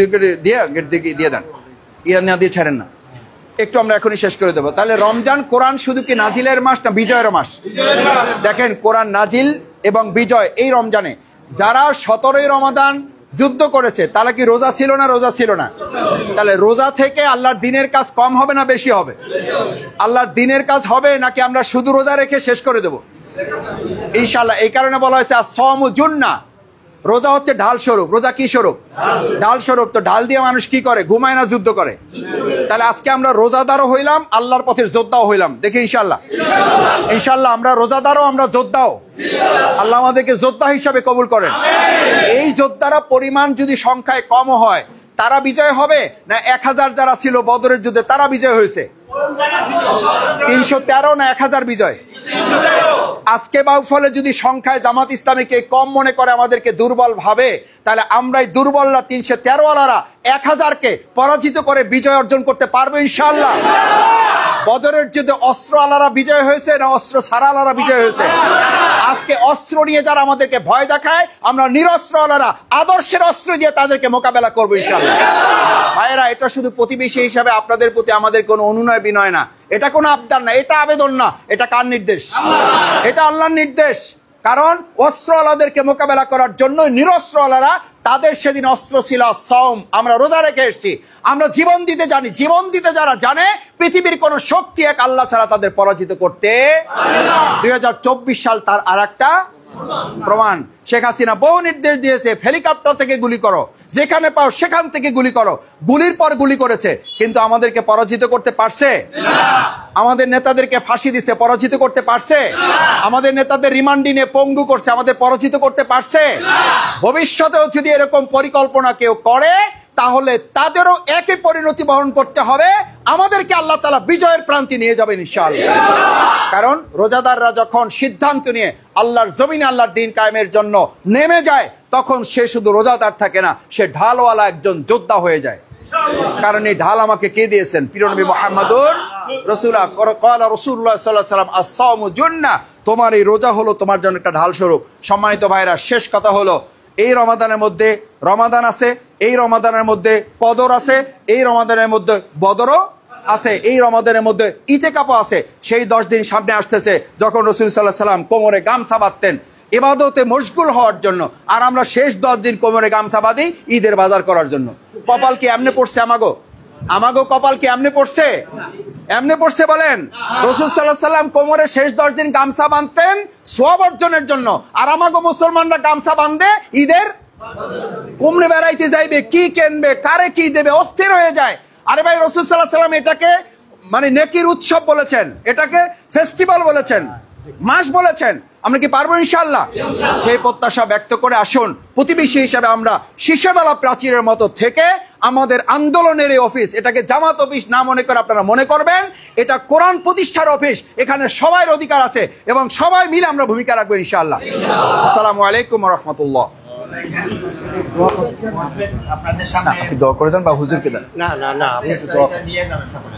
দিয়ে গেট দিকে দিয়ে দেন, ইয়া না দিয়ে ছাড়েন না একটু, আমরা এখনই শেষ করে দেবো। তাহলে রমজান কোরআন শুধু কি নাজিলের মাস না বিজয়ের মাস? দেখেন, কোরআন নাজিল এবং বিজয় এই রমজানে। যারা 17ই রমাদান যুদ্ধ করেছে তারা কি রোজা ছিল না? রোজা ছিল না। তাহলে রোজা থেকে আল্লাহর দিনের কাজ কম হবে না বেশি হবে? আল্লাহর দিনের কাজ হবে, নাকি আমরা শুধু রোজা রেখে শেষ করে দেবো? ইনশাআল্লাহ। এই কারণে বলা হয়েছে as-sawmu জুন্নাহ, রোজা হচ্ছে ঢাল স্বরূপ। রোজা কি স্বরূপ? ঢাল স্বরূপ। তো ঢাল দিয়ে মানুষ কি করে? ঘুমায় না, যুদ্ধ করে। তাহলে আজকে আমরা রোজাদারও হইলাম, আল্লাহর পথের যোদ্ধাও হইলাম। দেখি ইনশাআল্লাহ, ইনশাআল্লাহ আমরা রোজাদারও, আমরা যোদ্ধাও। আল্লাহ আমাদেরকে যোদ্ধা হিসাবে কবুল করেন। এই যোদ্ধারা পরিমাণ যদি সংখ্যায় কম হয়, তারা বিজয় হবে না 1000 যারা ছিল বদরের যুদ্ধে তারা বিজয় হয়েছে? 313 না 1000 বিজয়? আজকে বাউফলে যদি সংখ্যায় জামাত ইসলামীকে কম মনে করে, আমাদেরকে দুর্বল ভাবে, তাহলে আমরাই দুর্বলরা 313 ওয়ালারা 1000কে পরাজিত করে বিজয় অর্জন করতে পারবো ইনশাআল্লাহ। বদরের যুদ্ধে অস্ত্র আলারা বিজয় হয়েছে না অস্ত্র ছাড়া আলারা বিজয় হয়েছে? আজকে অস্ত্র নিয়ে যারা আমাদেরকে ভয় দেখায়, আমরা নিরস্ত্র আলারা আদর্শের অস্ত্র দিয়ে তাদেরকে মোকাবেলা করবো ইনশাআল্লাহ। ভাইয়েরা, এটা শুধু প্রতিবেশী হিসাবে আপনাদের প্রতি আমাদের কোনো অনুনয় বিনয় না, এটা কোনো আবদার না, এটা আবেদন না, এটা কার নির্দেশ? এটা আল্লাহর নির্দেশ। কারণ অস্ত্রওয়ালাদেরকে মোকাবেলা করার জন্য নিরস্ত্রওয়ালারা, তাদের সেদিন অস্ত্র ছিল সওম। আমরা রোজা রেখে এসেছি, আমরা জীবন দিতে জানি। জীবন দিতে যারা জানে, পৃথিবীর কোন শক্তি এক আল্লাহ ছাড়া তাদের পরাজিত করতে 2024 সাল তার আরেকটা প্রমাণ। শেখ হাসিনা বহু নির্দেশ দিয়েছে, হেলিকপ্টার থেকে গুলি করো, যেখানে পাও সেখান থেকে গুলি করো। গুলির পর গুলি করেছে, কিন্তু আমাদেরকে পরাজিত করতে পারছে? আমাদের নেতাদেরকে ফাঁসি দিচ্ছে, পরাজিত করতে পারছে? আমাদের নেতাদের রিমান্ডে নিয়ে পঙ্গু করছে, আমাদের পরাজিত করতে পারছে? ভবিষ্যতেও যদি এরকম পরিকল্পনা কেউ করে, তাহলে তাদেরও একই পরিণতি বরণ করতে হবে। আমাদেরকে আল্লাহ তাআলা বিজয়ের প্রান্তে নিয়ে যাবেন ইনশাআল্লাহ। কারণ রোজাদাররা যখন সিদ্ধান্ত নিয়ে আল্লাহর জমিনে আল্লাহর দ্বীন কায়েমের জন্য নেমে যায়, তখন সে শুধু রোজাদার থাকে না, সে ঢালওয়ালা একজন যোদ্ধা হয়ে যায়। কারণ এই ঢাল আমাকে কে দিয়েছেন? প্রিয় নবী মুহাম্মদুর রাসূলুল্লাহ। ক্বালা রাসূলুল্লাহ সাল্লাল্লাহু আলাইহি ওয়াসাল্লাম, আস-সাওমু জুন্নাহ, তোমার এই রোজা হলো তোমার জন্য একটা ঢাল স্বরূপ। সম্মানিত ভাইরা, শেষ কথা হলো, এই রমাদানের মধ্যে রমাদান আছে, এই রমাদানের মধ্যে কদর আছে, এই রমাদানের মধ্যে বদরও আছে, এই রমাদানের মধ্যে ইতিকাফও আছে। সেই 10 দিন সামনে আসতেছে যখন রাসূল সাল্লাল্লাহু আলাইহি ওয়াসাল্লাম কোমরে গামছা বাঁধতেন ইবাদতে মশগুল হওয়ার জন্য, আর আমরা শেষ 10 দিন কোমরে গামছা বাঁধি ঈদের বাজার করার জন্য। কপাল কি এমনি পড়ছে? আমাগো কপাল কি এমনি পড়ছে? এমনি পড়ছে বলেন? রাসূল সাল্লাল্লাহু আলাইহি ওয়াসাল্লাম কোমরে শেষ 10 দিন গামছা বাঁধতেন সওয়াব অর্জনের জন্য, আর আমাগো মুসলমানরা গামছা বাঁধে ঈদের কুমড়ে বেড়াইতে যাইবে, কি কিনবে, কারে কি দেবে, অস্থির হয়ে যায়। আরে ভাই, রাসূল সাল্লাল্লাহু আলাইহি ওয়াসাল্লাম এটাকে মানে নেকির উৎসব বলেছেন, এটাকে ফেস্টিভ্যাল বলেছেন, মাস বলেছেন। আমরা কি পারবো ইনশাআল্লাহ? সেই প্রত্যাশা ব্যক্ত করে আসুন, প্রতিবেশী হিসেবে আমরা শীর্ষডালা প্রাচীরের মতো থেকে আমাদের আন্দোলনের এই অফিস, এটাকে জামাত অফিস না মনে করে আপনারা মনে করবেন এটা কোরআন প্রতিষ্ঠার অফিস। এখানে সবার অধিকার আছে এবং সবাই মিলে আমরা ভূমিকা রাখবো ইনশাআল্লাহ। আসসালামু আলাইকুম ওয়া রাহমাতুল্লাহ। আপনাদের সামনে দোয়া করে দেন বা হুজুরকে দেন। না না না, আমি একটু দোয়া করি। নিয়ে যাবেন সকলে।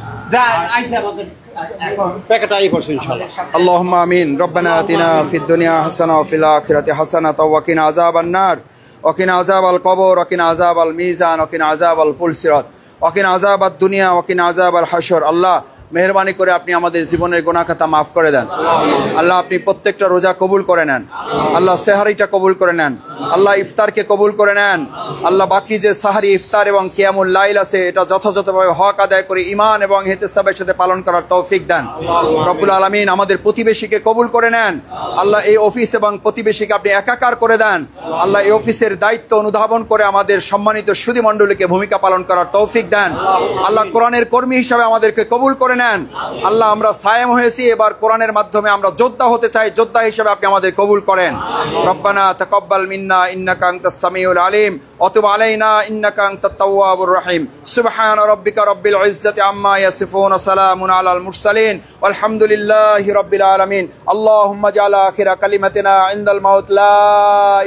اللهم آمين. ربنا آتنا في الدنيا حسنة وفي الآخرة حسنة وقنا عذاب النار وقنا عذاب القبر وقنا عذاب الميزان وقنا عذاب الصراط وقنا عذاب الدنيا وقنا عذاب الحشر। আল্লাহ মেহেরবানি করে আপনি আমাদের জীবনের গুনাহ খাতা মাফ করে দেন। আল্লাহ আপনি প্রত্যেকটা রোজা কবুল করে নেন। আল্লাহ সেহরিটা কবুল করে নেন। আল্লাহ ইফতারকে কবুল করে নেন। আল্লাহ বাকি যে সাহারি, ইফতার এবং কিয়ামুল লাইল আছে এটা যথাযথভাবে হক আদায় করে ঈমান এবং ইহতিসাবের সাথে পালন করার তৌফিক দেন। রব্বুল আলামিন আমাদের প্রতিবেশীকে কবুল করে নেন। আল্লাহ এই অফিস এবং প্রতিবেশীকে আপনি একাকার করে দেন। আল্লাহ এই অফিসের দায়িত্ব অনুধাবন করে আমাদের সম্মানিত সুধী মণ্ডলীকে ভূমিকা পালন করার তৌফিক দেন। আল্লাহ কোরআনের কর্মী হিসাবে আমাদেরকে কবুল করে নেন। আল্লাহ আমরা সায়েম হয়েছি, এবার কোরআনের মাধ্যমে আমরা যোদ্ধা হতে চাই, যোদ্ধা হিসেবে আপনি আমাদের কবুল করেন। রব্বানা তাকাব্বাল মিন্না ইন্নাকা আনতাস সামিউল আলিম ওয়া তুব আলাইনা ইন্নাকা আনতাত তাওয়াবুর রহিম। সুবহান রাব্বিকা রাব্বিল ইজ্জাতি আম্মা ইয়াসিফুন ওয়া সালামুন আলাল মুরসালিন ওয়ালহামদুলিল্লাহি রাব্বিল আলামিন। আল্লাহুম্মা জাআল আখিরা কালিমাতিনা ইনদাল মাউত লা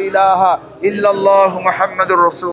ইলাহা ইল্লাল্লাহু মুহাম্মাদুর রাসূল।